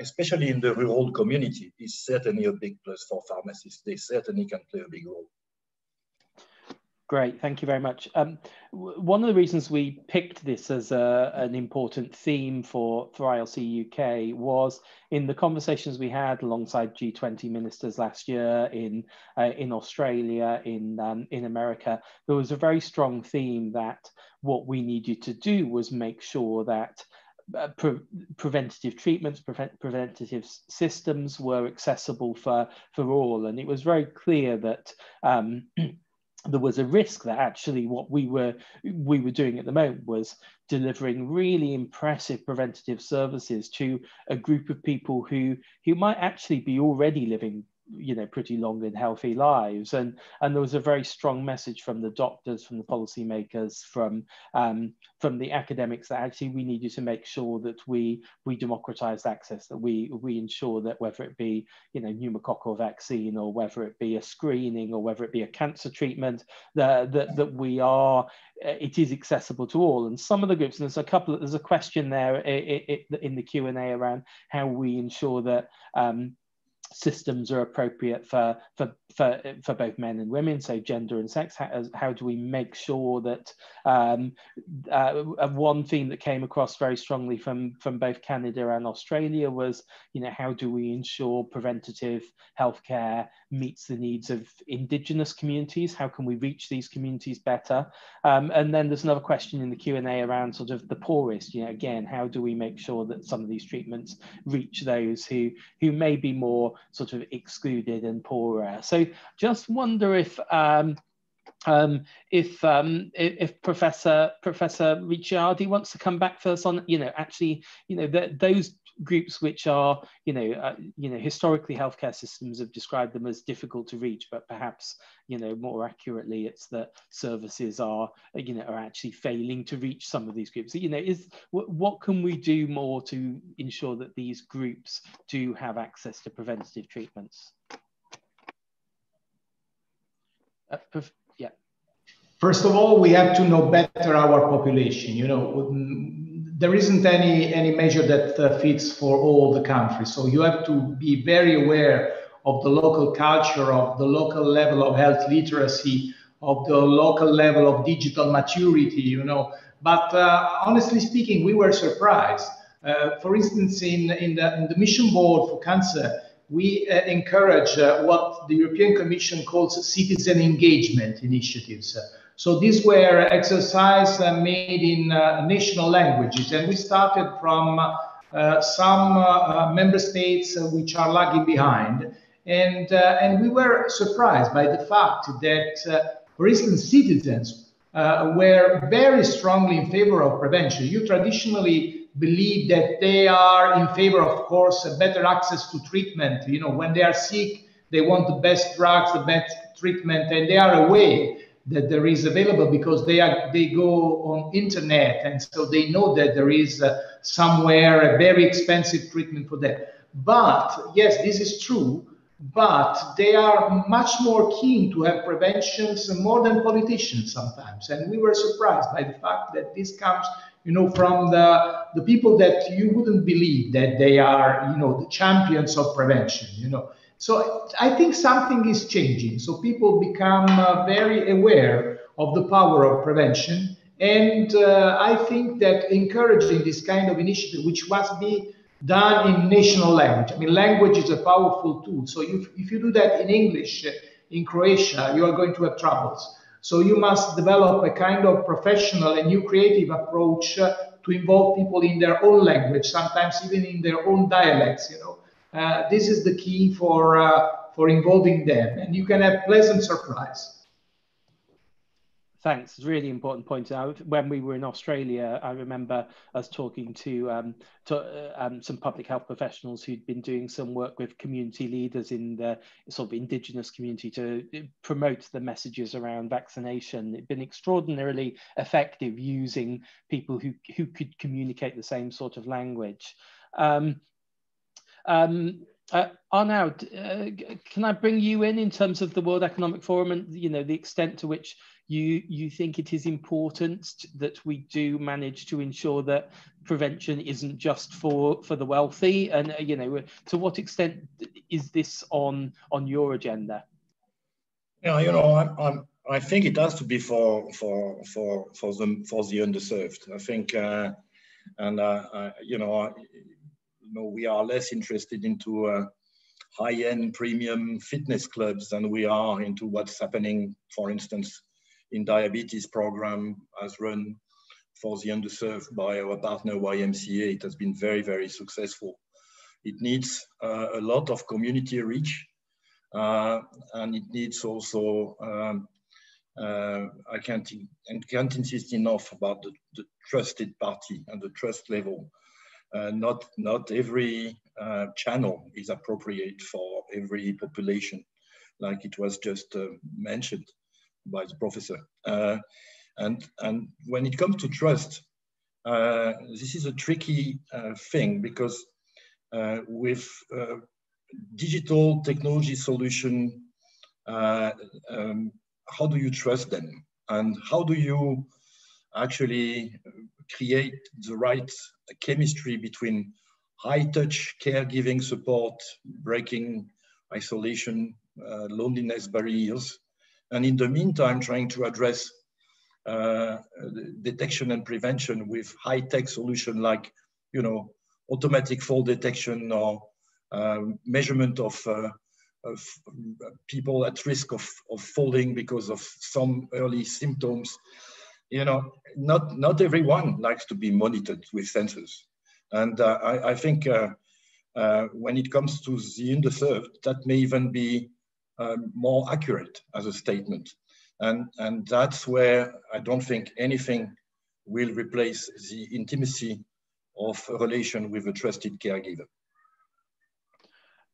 especially in the rural community, is certainly a big plus for pharmacists. They certainly can play a big role. Great, thank you very much. One of the reasons we picked this as an important theme for ILC UK was in the conversations we had alongside G20 ministers last year in Australia, in America. There was a very strong theme that what we needed to do was make sure that preventative treatments, preventative systems were accessible for all, and it was very clear that there was a risk that actually what we were doing at the moment was delivering really impressive preventative services to a group of people who might actually be already living, you know, pretty long and healthy lives, and there was a very strong message from the doctors, from the policymakers, from the academics that actually we needed to make sure that we democratise access, that we ensure that whether it be, you know, pneumococcal vaccine, or whether it be a screening, or whether it be a cancer treatment, that it is accessible to all. And some of the groups, and there's a question there in the Q&A around how we ensure that systems are appropriate for both men and women, so gender and sex. How do we make sure that one theme that came across very strongly from both Canada and Australia was, you know, how do we ensure preventative healthcare meets the needs of Indigenous communities? How can we reach these communities better? And then there's another question in the Q&A around sort of the poorest. You know, again, how do we make sure that some of these treatments reach those who may be more sort of excluded and poorer? So just wonder if Professor Ricciardi wants to come back first on, you know, actually, you know, those groups which are, you know, historically healthcare systems have described them as difficult to reach, but perhaps, you know, more accurately, it's that services are, you know, are actually failing to reach some of these groups. You know, what can we do more to ensure that these groups do have access to preventative treatments? Yeah. First of all, we have to know better our population. You know, there isn't any measure that fits for all the countries. So you have to be very aware of the local culture, of the local level of health literacy, of the local level of digital maturity, you know. But honestly speaking, we were surprised. For instance, in the Mission Board for Cancer, we encourage what the European Commission calls citizen engagement initiatives. So these were exercises made in national languages, and we started from some member states which are lagging behind, and we were surprised by the fact that, for instance, citizens were very strongly in favor of prevention. You traditionally believe that they are in favor, of course, better access to treatment. You know, when they are sick, they want the best drugs, the best treatment, and they are aware that there is available because they go on internet, and so they know that there is somewhere a very expensive treatment for them. But yes, this is true, but they are much more keen to have preventions more than politicians sometimes. And we were surprised by the fact that this comes, you know, from the people that you wouldn't believe that they are, you know, the champions of prevention, you know. So I think something is changing. So people become very aware of the power of prevention. And I think that encouraging this kind of initiative, which must be done in national language. I mean, language is a powerful tool. So if you do that in English, in Croatia, you are going to have troubles. So you must develop a kind of professional and new creative approach to involve people in their own language, sometimes even in their own dialects, you know. This is the key for involving them, and you can have pleasant surprise. Thanks. It's a really important point out. When we were in Australia, I remember us talking to some public health professionals who'd been doing some work with community leaders in the sort of Indigenous community to promote the messages around vaccination. It'd been extraordinarily effective using people who could communicate the same sort of language. Arnaud, can I bring you in terms of the World Economic Forum and, you know, the extent to which you think it is important that we do manage to ensure that prevention isn't just for the wealthy, and you know, to what extent is this on your agenda? Yeah, you know, I think it has to be for the underserved. I think, we are less interested into high-end premium fitness clubs than we are into what's happening, for instance, in diabetes program as run for the underserved by our partner YMCA. It has been very, very successful. It needs a lot of community reach, and it needs also, I can't insist enough about the trusted party and the trust level. Not every channel is appropriate for every population, like it was just mentioned by the professor. And when it comes to trust, this is a tricky thing, because with digital technology solution, how do you trust them? And how do you actually create the right chemistry between high-touch caregiving support, breaking isolation, loneliness barriers, and in the meantime, trying to address detection and prevention with high-tech solution like, automatic fall detection or measurement of people at risk of falling because of some early symptoms. Not everyone likes to be monitored with sensors. And I think when it comes to the underserved, that may even be more accurate as a statement. And that's where I don't think anything will replace the intimacy of a relation with a trusted caregiver.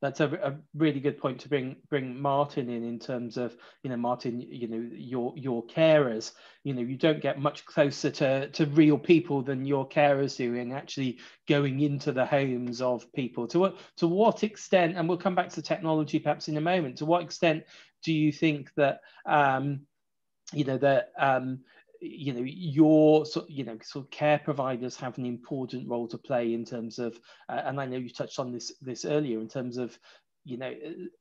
That's a really good point to bring Martin in terms of, Martin, your carers, you don't get much closer to real people than your carers do, and actually going into the homes of people. To what extent, and we'll come back to technology perhaps in a moment, to what extent do you think that, your sort of care providers have an important role to play in terms of, and I know you touched on this earlier, in terms of,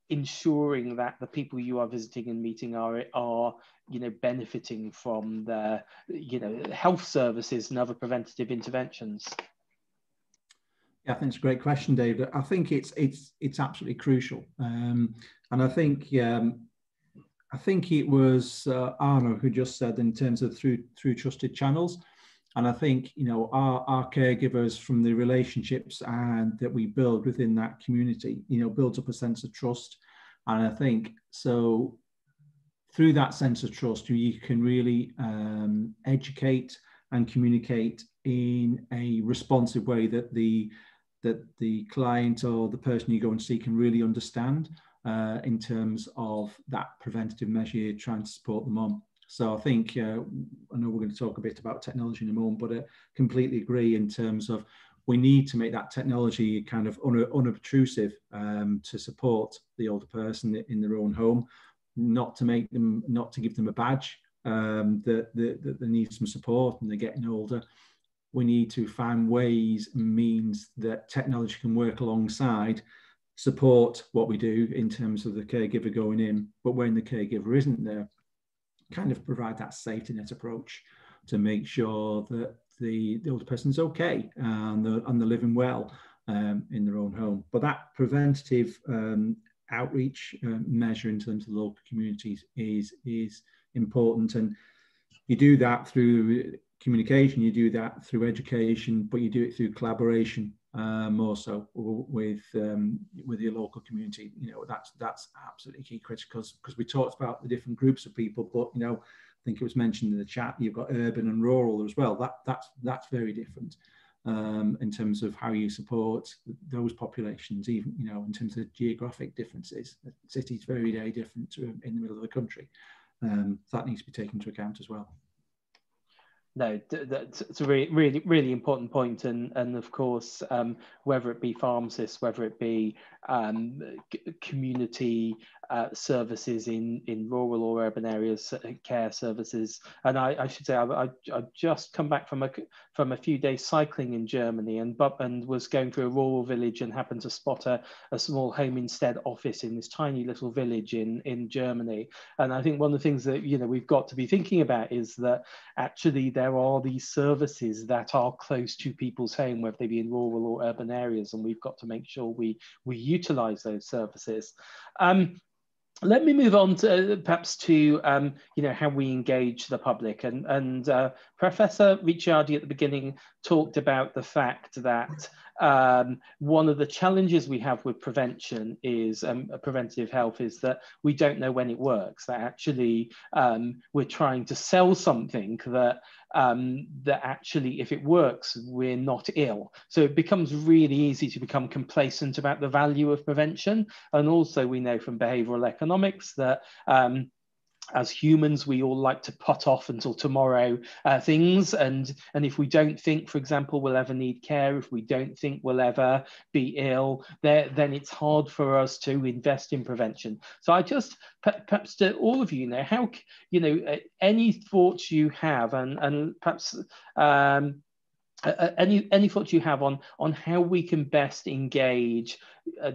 ensuring that the people you are visiting and meeting are benefiting from their, health services and other preventative interventions? Yeah, I think it's a great question, David. I think it's absolutely crucial, and I think it was Arnaud who just said, in terms of through trusted channels. And I think, our caregivers, from the relationships and that we build within that community, builds up a sense of trust. And I think so through that sense of trust, you can really educate and communicate in a responsive way that the client or the person you go and see can really understand. In terms of that preventative measure you're trying to support them on. So I think, I know we're going to talk a bit about technology in a moment, but I completely agree in terms of we need to make that technology kind of unobtrusive to support the older person in their own home, not to give them a badge that they need some support and they're getting older. We need to find ways and means that technology can work alongside, support what we do in terms of the caregiver going in, but when the caregiver isn't there, kind of provide that safety net approach to make sure that the older person's okay and they're living well in their own home. But that preventative outreach measure in terms of local communities is important, and you do that through communication, you do that through education, but you do it through collaboration. More so with your local community. That's absolutely key, critical, because we talked about the different groups of people, but I think it was mentioned in the chat, you've got urban and rural as well. That's very different in terms of how you support those populations, even in terms of geographic differences. Cities very, very different to in the middle of the country. That needs to be taken into account as well. No, that's a really important point, and of course, whether it be pharmacists, whether it be community services in rural or urban areas, care services, and I should say I just come back from a few days cycling in Germany, and was going through a rural village and happened to spot a small home instead office in this tiny little village in Germany, and I think one of the things that we've got to be thinking about is that actually there are these services that are close to people's home, whether they be in rural or urban areas, and we've got to make sure we utilize those services. Let me move on to perhaps to how we engage the public, and Professor Ricciardi at the beginning talked about the fact that one of the challenges we have with prevention is preventive health is that we don't know when it works. That actually we're trying to sell something that actually, if it works, we're not ill. So it becomes really easy to become complacent about the value of prevention. And also we know from behavioral economics that as humans, we all like to put off until tomorrow things. And if we don't think, for example, we'll ever need care, if we don't think we'll ever be ill, then it's hard for us to invest in prevention. So I just, perhaps to all of you, how, any thoughts you have, and perhaps any thoughts you have on how we can best engage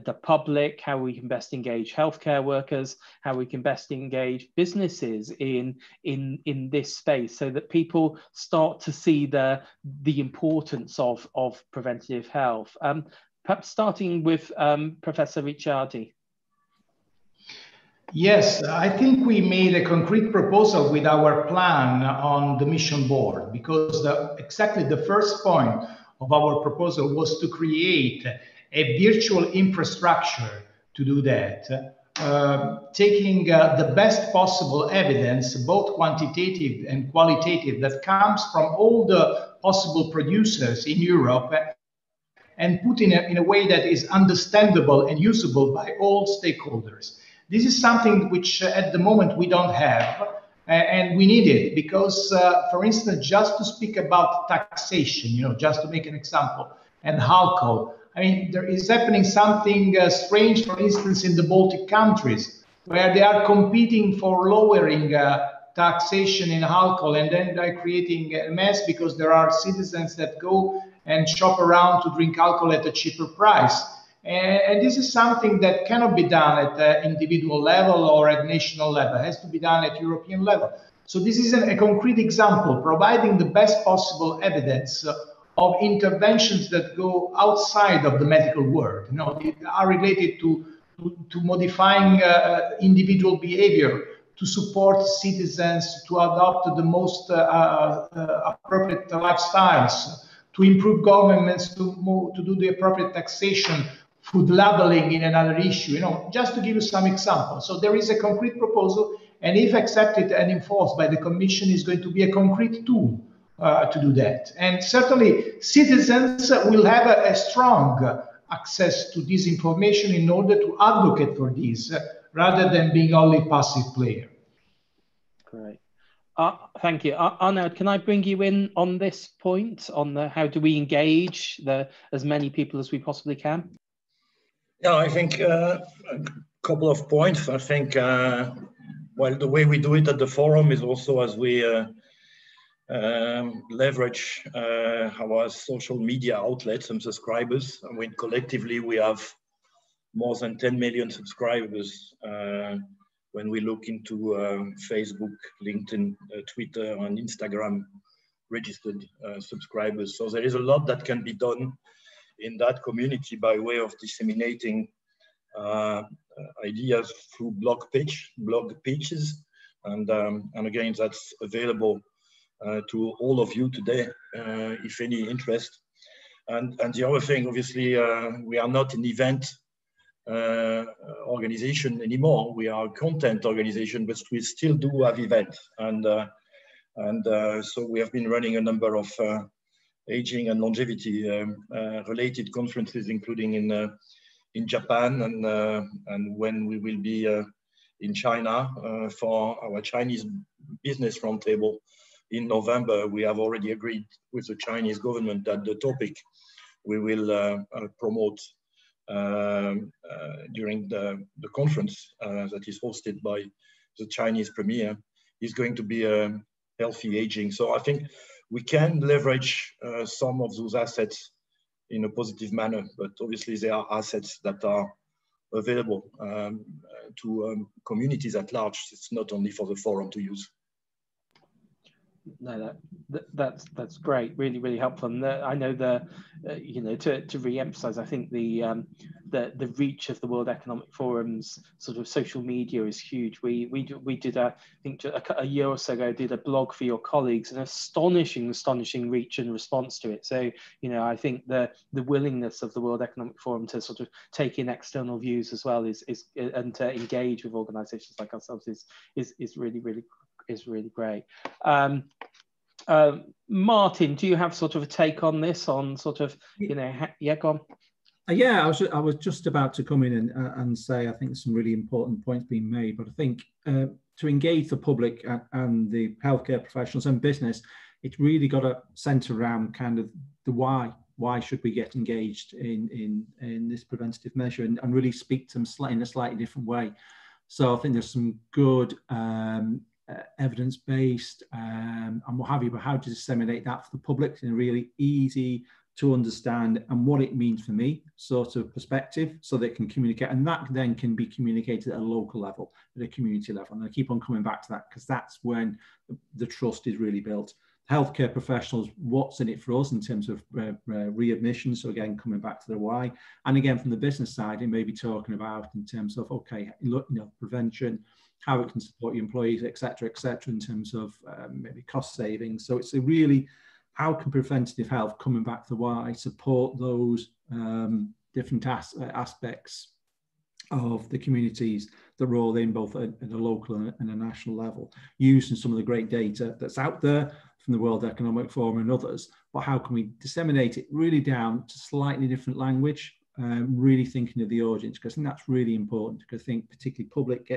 the public, how we can best engage healthcare workers, how we can best engage businesses in this space, so that people start to see the importance of preventative health. Perhaps starting with Professor Ricciardi. Yes, I think we made a concrete proposal with our plan on the mission board, because exactly the first point of our proposal was to create a virtual infrastructure to do that, taking the best possible evidence, both quantitative and qualitative, that comes from all the possible producers in Europe, and put in a way that is understandable and usable by all stakeholders. This is something which at the moment we don't have, and we need it because, for instance, just to speak about taxation, just to make an example, and alcohol. I mean, there is happening something strange, for instance, in the Baltic countries, where they are competing for lowering taxation in alcohol, and then they're creating a mess because there are citizens that go and shop around to drink alcohol at a cheaper price. And this is something that cannot be done at the individual level or at national level. It has to be done at European level. So this is a concrete example, providing the best possible evidence of interventions that go outside of the medical world. They are related to modifying individual behavior, to support citizens to adopt the most appropriate lifestyles, to improve governments to do the appropriate taxation, food labeling in another issue, just to give you some examples. So there is a concrete proposal, and if accepted and enforced by the Commission, is going to be a concrete tool to do that. And certainly citizens will have a strong access to this information in order to advocate for this, rather than being only passive player. Great. Thank you. Arnaud, can I bring you in on this point, on how do we engage as many people as we possibly can? Yeah, I think a couple of points. I think, well, the way we do it at the forum is also as we leverage our social media outlets and subscribers. I mean, collectively, we have more than 10 million subscribers when we look into Facebook, LinkedIn, Twitter, and Instagram registered subscribers. So there is a lot that can be done in that community by way of disseminating ideas through blog pages, and again, that's available to all of you today, if any interest. And the other thing, obviously, we are not an event organization anymore. We are a content organization, but we still do have events, and so we have been running a number of aging and longevity related conferences, including in Japan, and when we will be in China for our Chinese business roundtable in November, we have already agreed with the Chinese government that the topic we will promote during the conference that is hosted by the Chinese premier is going to be healthy aging. So I think we can leverage some of those assets in a positive manner, but obviously there are assets that are available to communities at large. It's not only for the forum to use. No, that's great. Really, really helpful. And I know you know, to re-emphasize, I think the reach of the World Economic Forum's sort of social media is huge. We did I think a year or so ago did a blog for your colleagues, an astonishing reach and response to it. So you know, I think the willingness of the World Economic Forum to sort of take in external views as well is and to engage with organisations like ourselves is really great. Martin, do you have sort of a take on this? On sort of, you know, yeah, go on. Yeah, I was just about to come in and say I think some really important points being made, but I think to engage the public and the healthcare professionals and business, it's really got to centre around kind of the why. Why should we get engaged in this preventative measure and really speak to them in a slightly different way? So I think there's some good evidence-based and what have you, but how to disseminate that for the public in a really easy to understand and what it means for me sort of perspective, so they can communicate, and that then can be communicated at a local level, at a community level. And I keep on coming back to that because that's when the trust is really built. Healthcare professionals, what's in it for us in terms of readmission? So again, coming back to the why, and again from the business side, it may be talking about in terms of okay, look, you know, prevention, how it can support your employees, etc., in terms of maybe cost savings. So it's a really, how can preventative health, coming back to the why, support those different aspects of the communities that roll in both at a local and a national level, using some of the great data that's out there from the World Economic Forum and others, but how can we disseminate it really down to slightly different language? Really thinking of the audience, because I think that's really important, because I think particularly public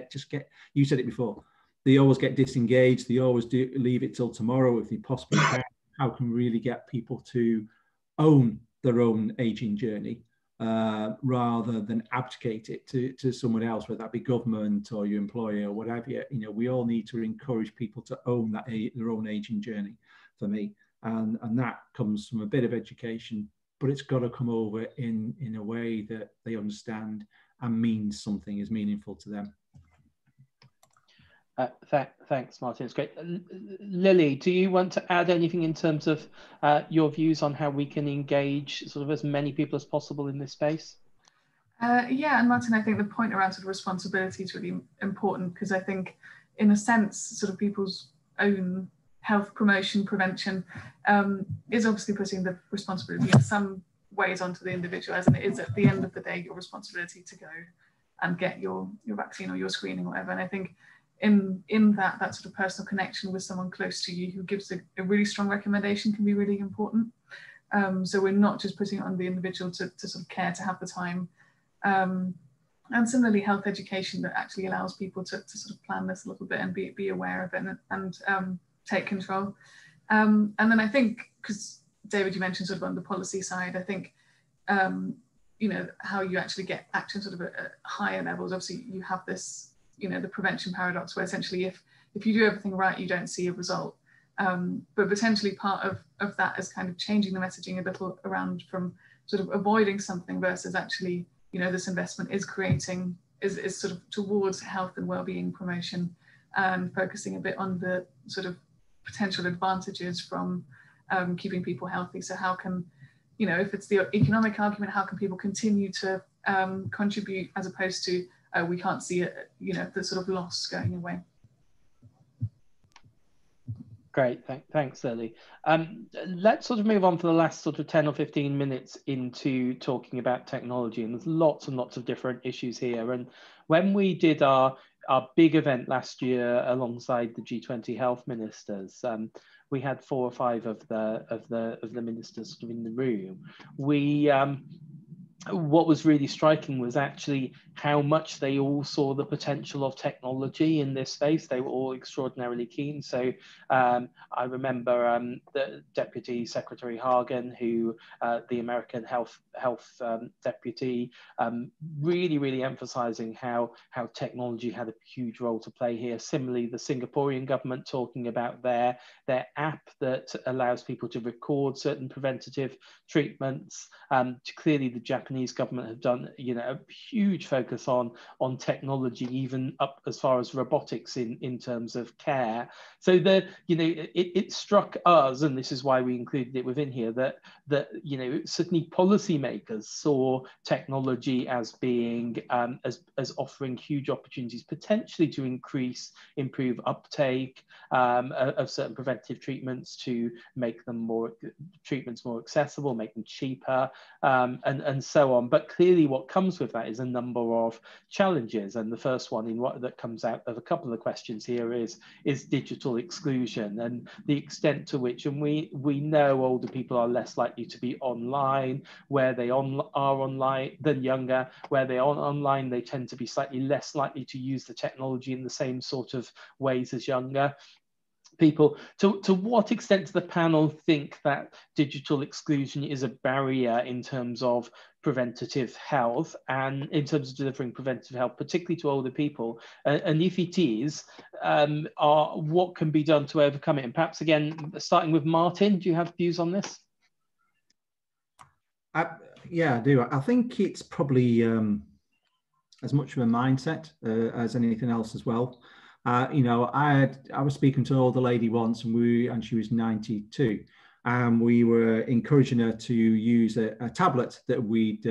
you said it before, they always get disengaged, they always leave it till tomorrow if they possibly can. How can we really get people to own their own aging journey rather than abdicate it to someone else, whether that be government or your employer or whatever? You know, we all need to encourage people to own their own aging journey, for me, and that comes from a bit of education, but it's got to come over in a way that they understand and means something is meaningful to them. Thanks, Martin. It's great. Lily, do you want to add anything in terms of your views on how we can engage sort of as many people as possible in this space? Yeah, and Martin, I think the point around sort of responsibility is really important, because I think, in a sense, sort of people's own health promotion, prevention is obviously putting the responsibility in some ways onto the individual, as it is at the end of the day your responsibility to go and get your vaccine or your screening or whatever. And I think in that sort of personal connection with someone close to you who gives a really strong recommendation can be really important. So we're not just putting it on the individual to sort of care, to have the time. And similarly, health education that actually allows people to sort of plan this a little bit and be aware of it and take control. And then I think, because David, you mentioned sort of on the policy side, I think, you know, how you actually get action sort of at higher levels. Obviously, you have this, you know, the prevention paradox, where essentially if you do everything right, you don't see a result. But potentially part of that is kind of changing the messaging a little around from sort of avoiding something versus actually, you know, this investment is sort of towards health and well-being promotion, and focusing a bit on the sort of potential advantages from keeping people healthy. So how can, you know, if it's the economic argument, how can people continue to contribute, as opposed to we can't see it, you know, the sort of loss going away. Great, thanks, Lily. Let's sort of move on for the last sort of 10 or 15 minutes into talking about technology, and there's lots and lots of different issues here. And when we did our big event last year alongside the G20 health ministers, we had 4 or 5 of the ministers sort of in the room. what was really striking was actually how much they all saw the potential of technology in this space. They were all extraordinarily keen. So I remember the Deputy Secretary Hagen, who the American health deputy, really emphasizing how technology had a huge role to play here. Similarly, the Singaporean government talking about their app that allows people to record certain preventative treatments. Clearly, the Japanese government have done, a huge focus on technology, even up as far as robotics in terms of care. So it struck us, and this is why we included it within here, that certainly policymakers saw technology as being as offering huge opportunities, potentially to improve uptake of certain preventative treatments, to make them more accessible, make them cheaper, and so on. But clearly what comes with that is a number of challenges, and the first one that comes out of a couple of the questions here is digital exclusion, and the extent to which, and we know older people are less likely to be online, where they are online than younger. Where they are online, they tend to be slightly less likely to use the technology in the same sort of ways as younger people. To what extent does the panel think that digital exclusion is a barrier in terms of preventative health and in terms of delivering preventative health, particularly to older people? And if it is, what can be done to overcome it? And perhaps again, starting with Martin, do you have views on this? Yeah, I do. I think it's probably as much of a mindset as anything else as well. I was speaking to an older lady once, and she was 92, and we were encouraging her to use a tablet that we'd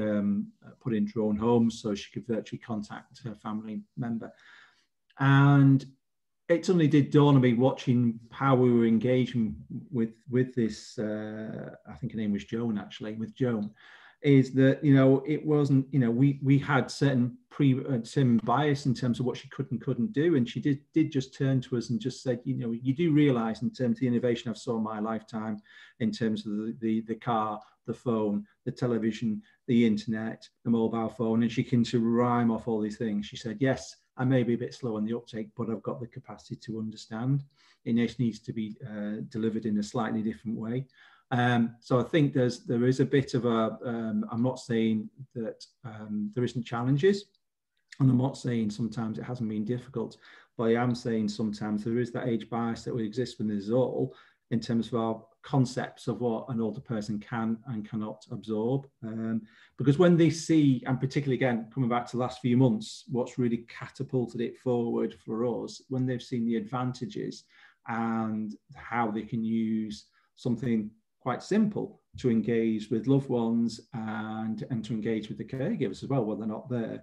put into her own home so she could virtually contact her family member. And it suddenly did dawn on me, watching how we were engaging with this, I think her name was Joan, actually, with Joan, is that, it wasn't, we had certain bias in terms of what she could and couldn't do. And she did just turn to us and just said, you do realize in terms of the innovation I've saw in my lifetime, in terms of the car, the phone, the television, the internet, the mobile phone, and she can rhyme off all these things. She said, yes, I may be a bit slow on the uptake, but I've got the capacity to understand. It needs to be delivered in a slightly different way. So I think there is a bit of a, I'm not saying that there isn't challenges, and I'm not saying sometimes it hasn't been difficult, but I am saying sometimes there is that age bias that will exist when there's all, in terms of our concepts of what an older person can and cannot absorb. Because when they see, and particularly again, coming back to the last few months, what's really catapulted it forward for us, when they've seen the advantages and how they can use something quite simple to engage with loved ones and to engage with the caregivers as well when they're not there,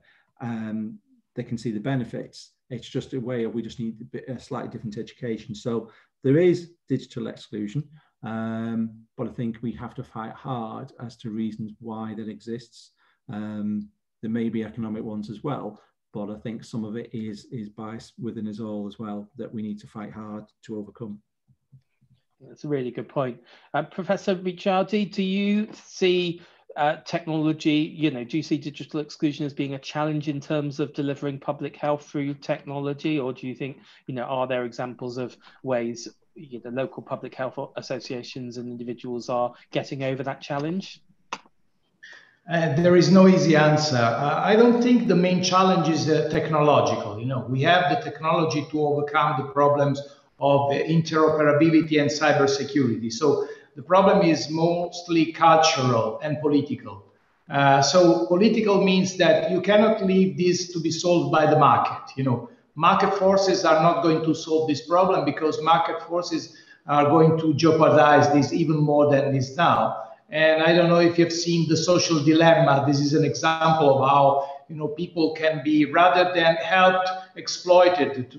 they can see the benefits. It's just a way of, we just need a slightly different education. So there is digital exclusion, but I think we have to fight hard as to reasons why that exists. There may be economic ones as well, but I think some of it is bias within us all as well that we need to fight hard to overcome. That's a really good point. Professor Ricciardi, do you see technology, do you see digital exclusion as being a challenge in terms of delivering public health through technology? Or do you think, are there examples of ways the local public health associations and individuals are getting over that challenge? There is no easy answer. I don't think the main challenge is technological. We have the technology to overcome the problems of interoperability and cybersecurity. So the problem is mostly cultural and political. So political means that you cannot leave this to be solved by the market. Market forces are not going to solve this problem, because market forces are going to jeopardize this even more than it is now. And I don't know if you've seen The Social Dilemma. This is an example of how people can be, rather than helped, exploited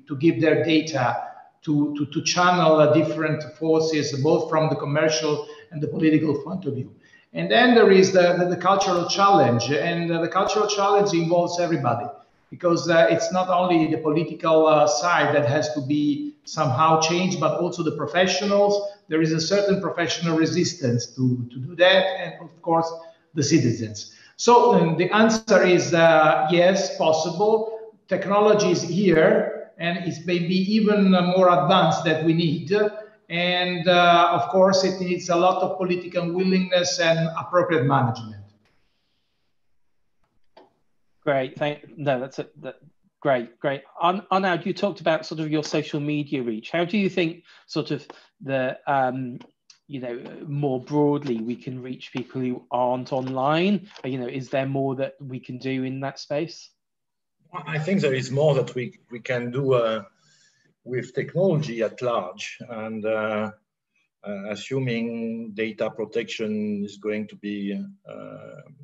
to give their data to channel different forces, both from the commercial and the political point of view. And then there is the cultural challenge, and the cultural challenge involves everybody, because it's not only the political side that has to be somehow changed, but also the professionals. There is a certain professional resistance to do that, and of course the citizens. So the answer is yes, possible. Technology is here, and it's maybe even more advanced that we need. And of course, it needs a lot of political willingness and appropriate management. Great, that's great. Arnaud, you talked about sort of your social media reach. How do you think sort of the more broadly we can reach people who aren't online? Is there more that we can do in that space? I think there is more that we can do with technology at large, and assuming data protection is going to be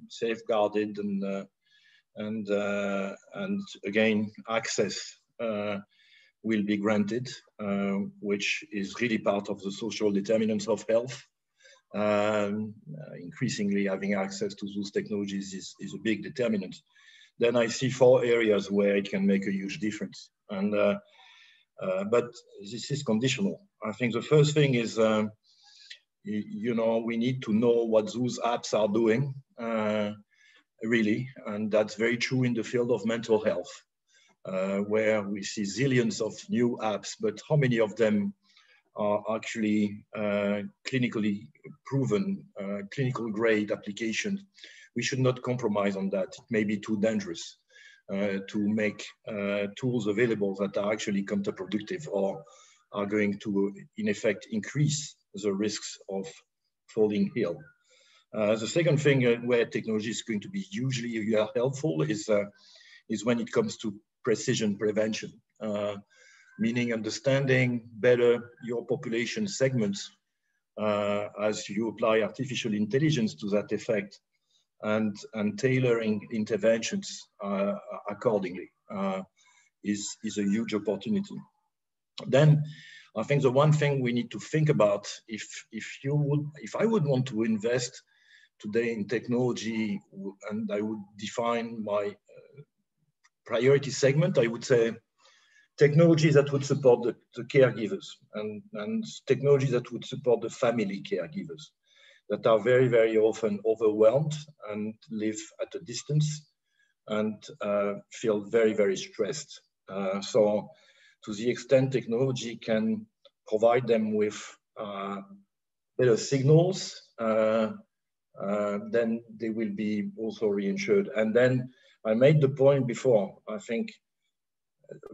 safeguarded, and again, access will be granted, which is really part of the social determinants of health. Increasingly having access to those technologies is a big determinant. Then I see 4 areas where it can make a huge difference. And but this is conditional. I think the first thing is, we need to know what those apps are doing, really, and that's very true in the field of mental health, where we see zillions of new apps, but how many of them are actually clinically proven, clinical grade applications? We should not compromise on that. It may be too dangerous to make tools available that are actually counterproductive or are going to, in effect, increase the risks of falling ill. The second thing where technology is going to be hugely helpful is when it comes to precision prevention, meaning understanding better your population segments as you apply artificial intelligence to that effect, and tailoring interventions accordingly is a huge opportunity. Then I think the one thing we need to think about, if I would want to invest today in technology, and I would define my priority segment, I would say technologies that would support the caregivers, and technologies that would support the family caregivers that are very, very often overwhelmed and live at a distance and feel very, very stressed. So to the extent technology can provide them with better signals, then they will be also reinsured. And then I made the point before, I think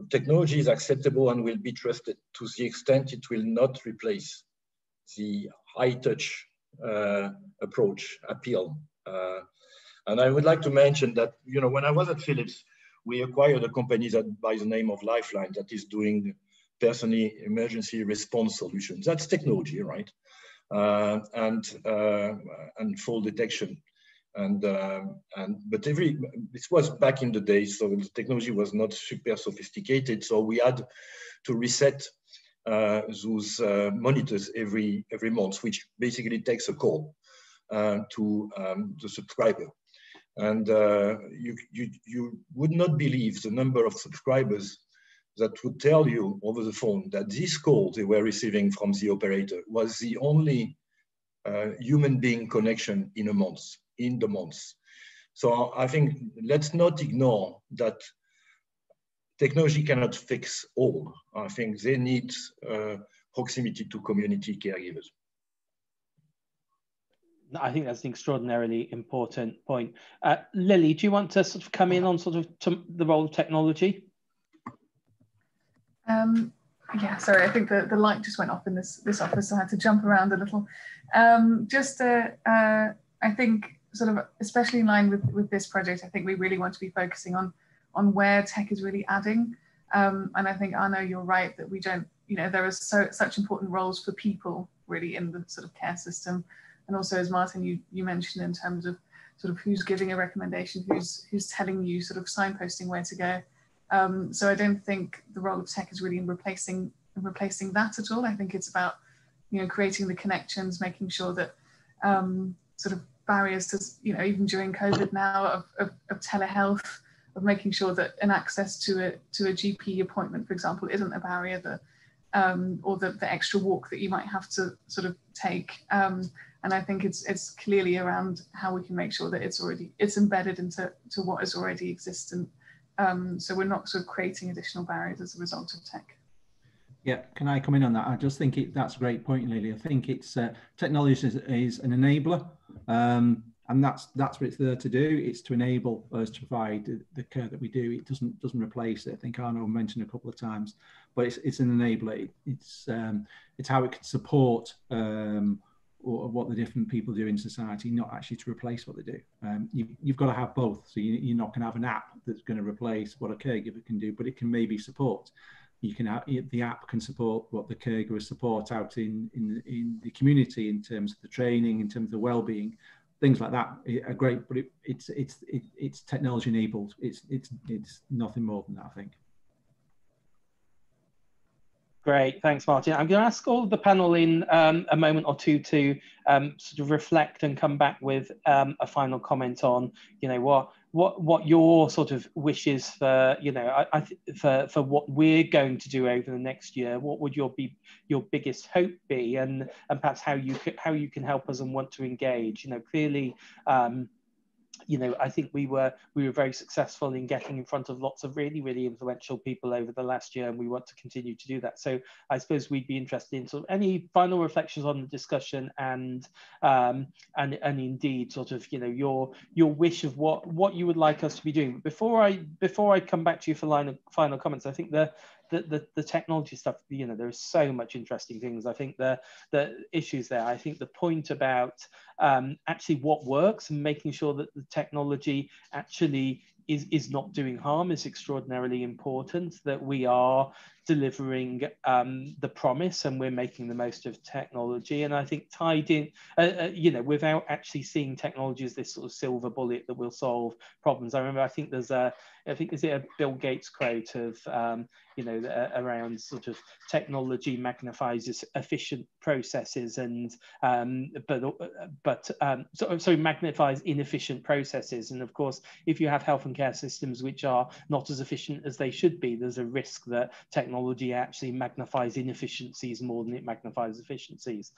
technology is acceptable and will be trusted to the extent it will not replace the high touch appeal. And I would like to mention that, when I was at Philips, we acquired a company that by the name of Lifeline that is doing personally emergency response solutions. That's technology, right? And fall detection. But this was back in the day, so the technology was not super sophisticated. So we had to reset those monitors every month, which basically takes a call to the subscriber. And you would not believe the number of subscribers that would tell you over the phone that this call they were receiving from the operator was the only human being connection in the month. So I think let's not ignore that technology cannot fix all. I think they need proximity to community caregivers. I think that's an extraordinarily important point. Lily, do you want to sort of come in on sort of the role of technology? Yeah, sorry, I think the light just went off in this office, so I had to jump around a little. I think sort of, especially in line with this project, I think we really want to be focusing on where tech is really adding. And I think, Arnaud, you're right that we don't, there are such important roles for people really in the sort of care system. And also, as Martin, you mentioned in terms of sort of who's giving a recommendation, who's telling you, sort of signposting where to go. So I don't think the role of tech is really in replacing that at all. I think it's about, creating the connections, making sure that sort of barriers to, even during COVID now of telehealth, of making sure that an access to a GP appointment, for example, isn't a barrier, that or the extra walk that you might have to sort of take. And I think it's clearly around how we can make sure that it's embedded into what is already existent. So we're not sort of creating additional barriers as a result of tech. Yeah, can I come in on that? I just think that's a great point, Lily. I think it's technology is an enabler, and that's what it's there to do. It's to enable us to provide the care that we do. It doesn't replace it. I think Arnaud mentioned a couple of times, but it's an enabler. It's how it can support what the different people do in society, not actually to replace what they do. You've got to have both. So you're not going to have an app that's going to replace what a caregiver can do, but it can maybe support. The app can support what the caregivers support out in the community in terms of the training, in terms of the well-being, things like that are great. But it's technology enabled. It's nothing more than that, I think. Great, thanks, Martin. I'm going to ask all of the panel in a moment or two to sort of reflect and come back with a final comment on, what your sort of wishes for, for what we're going to do over the next year. What would your biggest hope be, and perhaps how you can help us and want to engage. Clearly. I think we were very successful in getting in front of lots of really, really influential people over the last year, and we want to continue to do that. So I suppose we'd be interested in sort of any final reflections on the discussion and indeed sort of your wish of what you would like us to be doing. Before I come back to you for final comments, I think the technology stuff, there is so much interesting things. I think the issues there, I think the point about actually what works and making sure that the technology actually is not doing harm is extraordinarily important, that we are delivering the promise and we're making the most of technology. And I think tied in, without actually seeing technology as this sort of silver bullet that will solve problems. I remember, I think is it a Bill Gates quote of, around sort of technology magnifies efficient processes and, magnifies inefficient processes. And of course, if you have health and care systems which are not as efficient as they should be, there's a risk that technology actually magnifies inefficiencies more than it magnifies efficiencies.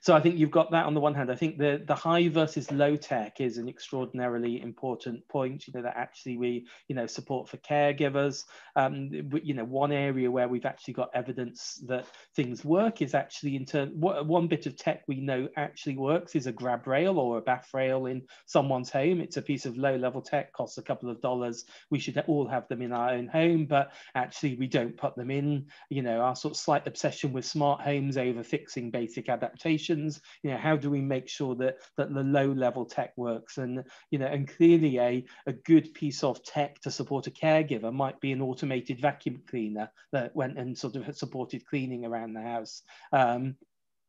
So I think you've got that on the one hand. I think the high versus low tech is an extraordinarily important point, that actually we, support for caregivers. One area where we've actually got evidence that things work is actually one bit of tech we know actually works is a grab rail or a bath rail in someone's home. It's a piece of low level tech, costs a couple of dollars. We should all have them in our own home, but actually we don't put them in. Our sort of slight obsession with smart homes over fixing basic adaptations. How do we make sure that the low level tech works? And and clearly a good piece of tech to support a caregiver might be an automated vacuum cleaner that went and sort of supported cleaning around the house.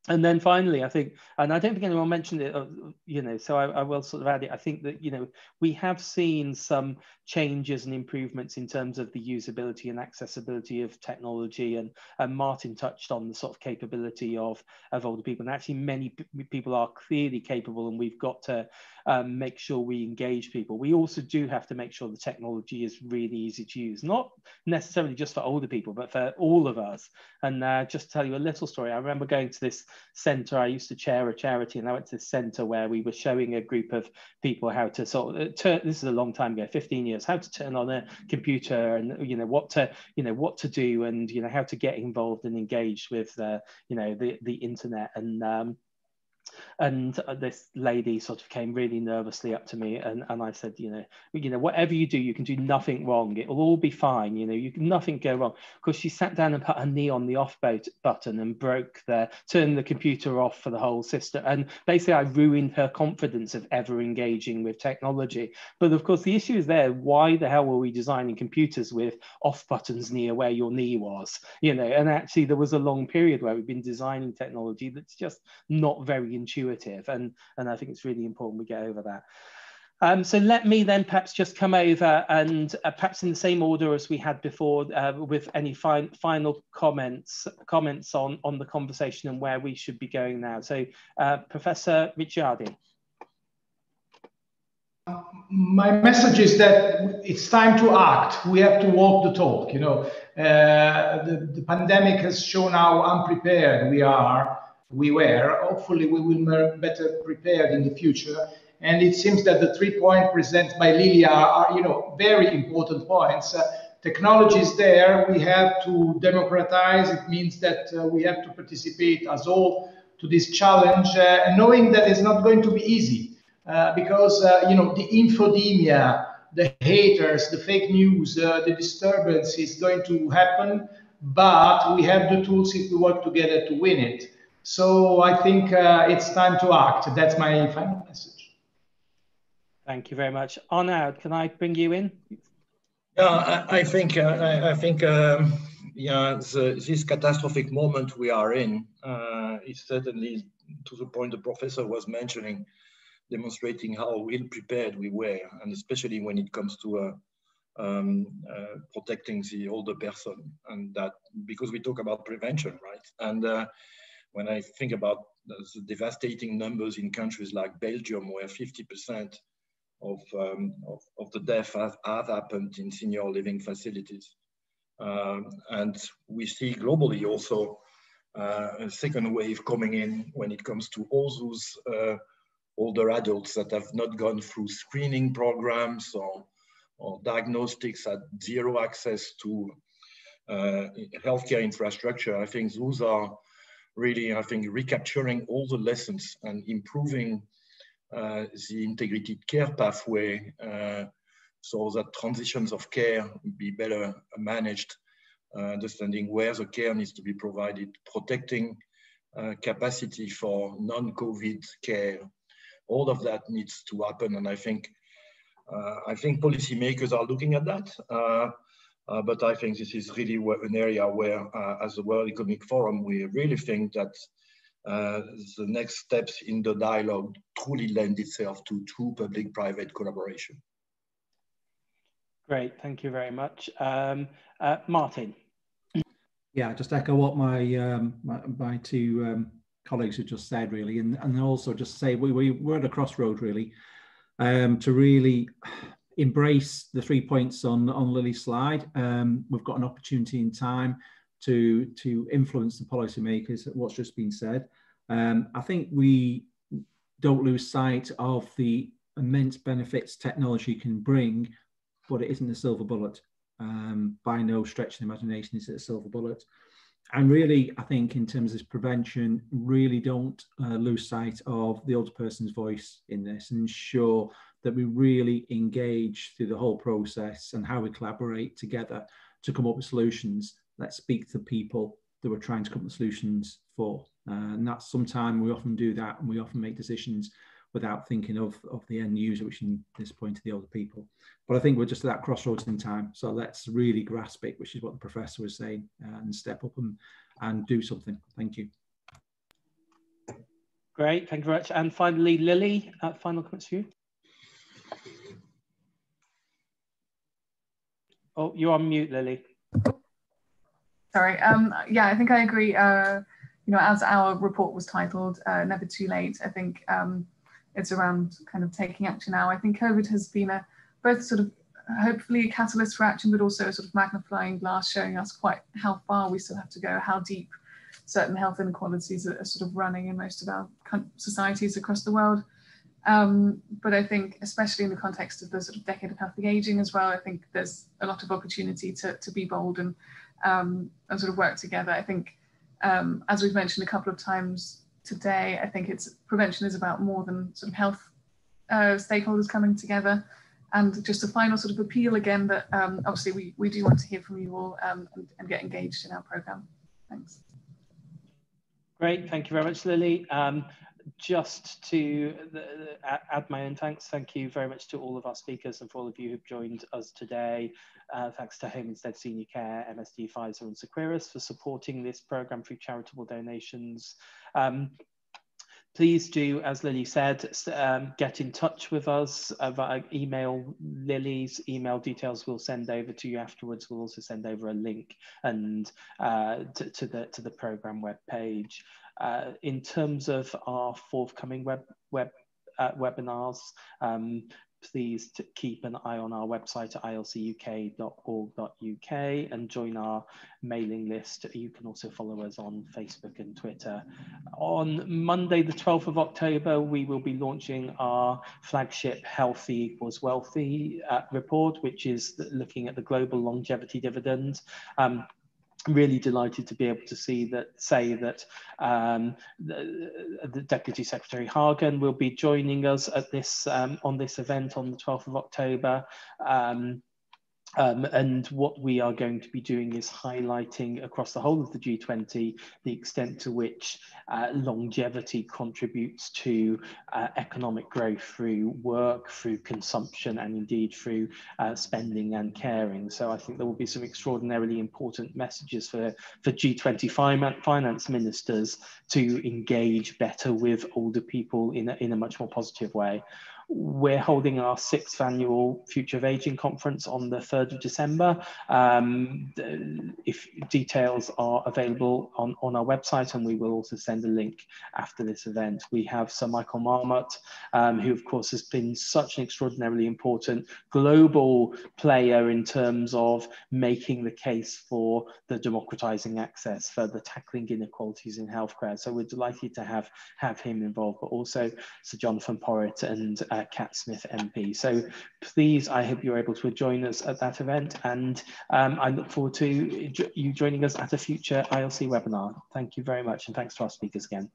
And then finally, I think, and I don't think anyone mentioned it, so I will sort of add it. I think that, we have seen some changes and improvements in terms of the usability and accessibility of technology. And Martin touched on the sort of capability of older people. And actually, many people are clearly capable, and we've got to make sure we engage people. We also do have to make sure the technology is really easy to use, not necessarily just for older people, but for all of us. And just to tell you a little story, I remember going to this center. I used to chair a charity, and I went to this center where we were showing a group of people how to sort of turn, this is a long time ago, 15 years, how to turn on a computer, and what to do, and how to get involved and engaged with the internet. And this lady sort of came really nervously up to me, and I said, whatever you do, you can do nothing wrong. It will all be fine. You can nothing go wrong. Because she sat down and put her knee on the off button and turned the computer off for the whole system. And basically, I ruined her confidence of ever engaging with technology. But of course, the issue is there. Why the hell were we designing computers with off buttons near where your knee was? And actually, there was a long period where we've been designing technology that's just not very intuitive, and I think it's really important we get over that. So let me then perhaps just come over and perhaps in the same order as we had before, with any final comments on the conversation and where we should be going now. So Professor Ricciardi. My message is that it's time to act. We have to walk the talk. The pandemic has shown how unprepared we are we were. Hopefully we will be better prepared in the future. And it seems that the 3 points presented by Lily are, you know, very important points. Technology is there. We have to democratize. It means that we have to participate as all to this challenge, knowing that it's not going to be easy because, you know, the infodemia, the haters, the fake news, the disturbance is going to happen, but we have the tools if we work together to win it. So I think it's time to act. That's my final message. Thank you very much. Arnaud, can I bring you in? Yeah, I think yeah, this catastrophic moment we are in is certainly, to the point the professor was mentioning, demonstrating how ill prepared we were, and especially when it comes to protecting the older person, and that because we talk about prevention, right? And when I think about the devastating numbers in countries like Belgium, where 50% of the deaths have happened in senior living facilities. And we see globally also a second wave coming in when it comes to all those older adults that have not gone through screening programs or diagnostics, had zero access to healthcare infrastructure. I think those are really, I think, recapturing all the lessons and improving the integrated care pathway so that transitions of care be better managed, understanding where the care needs to be provided, protecting capacity for non-COVID care. All of that needs to happen, and I think policymakers are looking at that. But I think this is really an area where, as the World Economic Forum, we really think that the next steps in the dialogue truly lend itself to true public-private collaboration. Great, thank you very much. Martin. Yeah, just echo what my two colleagues have just said, really, and also just say we're at a crossroad, really, to really embrace the 3 points on Lily's slide. We've got an opportunity in time to influence the policymakers, what's just been said. I think we don't lose sight of the immense benefits technology can bring, but it isn't a silver bullet. By no stretch of the imagination is it a silver bullet. And really, I think in terms of prevention, really don't lose sight of the older person's voice in this, and ensure that we really engage through the whole process and how we collaborate together to come up with solutions. Let's speak to people that we're trying to come up with solutions for. And that's sometimes we often do that, and we often make decisions without thinking of the end user, which in this point are the older people. But I think we're just at that crossroads in time. So let's really grasp it, which is what the professor was saying, and step up and do something. Thank you. Great, thank you very much. And finally, Lily, final comments for you. Oh, you're on mute, Lily. Sorry. Yeah, I think I agree. You know, as our report was titled, Never Too Late, I think it's around kind of taking action now. I think COVID has been both sort of hopefully a catalyst for action, but also a sort of magnifying glass showing us quite how far we still have to go, how deep certain health inequalities are sort of running in most of our societies across the world. But I think, especially in the context of the sort of decade of healthy aging as well, I think there's a lot of opportunity to be bold and sort of work together. I think, as we've mentioned a couple of times today, I think prevention is about more than sort of health stakeholders coming together. And just a final sort of appeal again that obviously we do want to hear from you all and get engaged in our programme. Thanks. Great, thank you very much, Lily. Just to add my own thanks, thank you very much to all of our speakers and for all of you who've joined us today. Thanks to Home Instead Senior Care, MSD, Pfizer and Seqirus for supporting this programme through charitable donations. Please do, as Lily said, get in touch with us via email. Lily's email details we'll send over to you afterwards. We'll also send over a link and to the programme webpage. In terms of our forthcoming webinars, please keep an eye on our website at ilcuk.org.uk and join our mailing list. You can also follow us on Facebook and Twitter. On Monday, the 12th of October, we will be launching our flagship Healthy Equals Wealthy report, which is looking at the global longevity dividend. Really delighted to be able to say that the Deputy Secretary Hagen will be joining us at this on this event on the 12th of October. And what we are going to be doing is highlighting across the whole of the G20 the extent to which longevity contributes to economic growth through work, through consumption, and indeed through spending and caring. So I think there will be some extraordinarily important messages for G20 finance ministers to engage better with older people in a much more positive way. We're holding our 6th annual Future of Aging conference on the 3rd of December. If details are available on our website, and we will also send a link after this event. We have Sir Michael Marmot, who of course has been such an extraordinarily important global player in terms of making the case for the democratizing access, for the tackling inequalities in healthcare. So we're delighted to have him involved, but also Sir Jonathan Porritt and Cat Smith MP. So please, I hope you're able to join us at that event, and I look forward to you joining us at a future ILC webinar. Thank you very much, and thanks to our speakers again.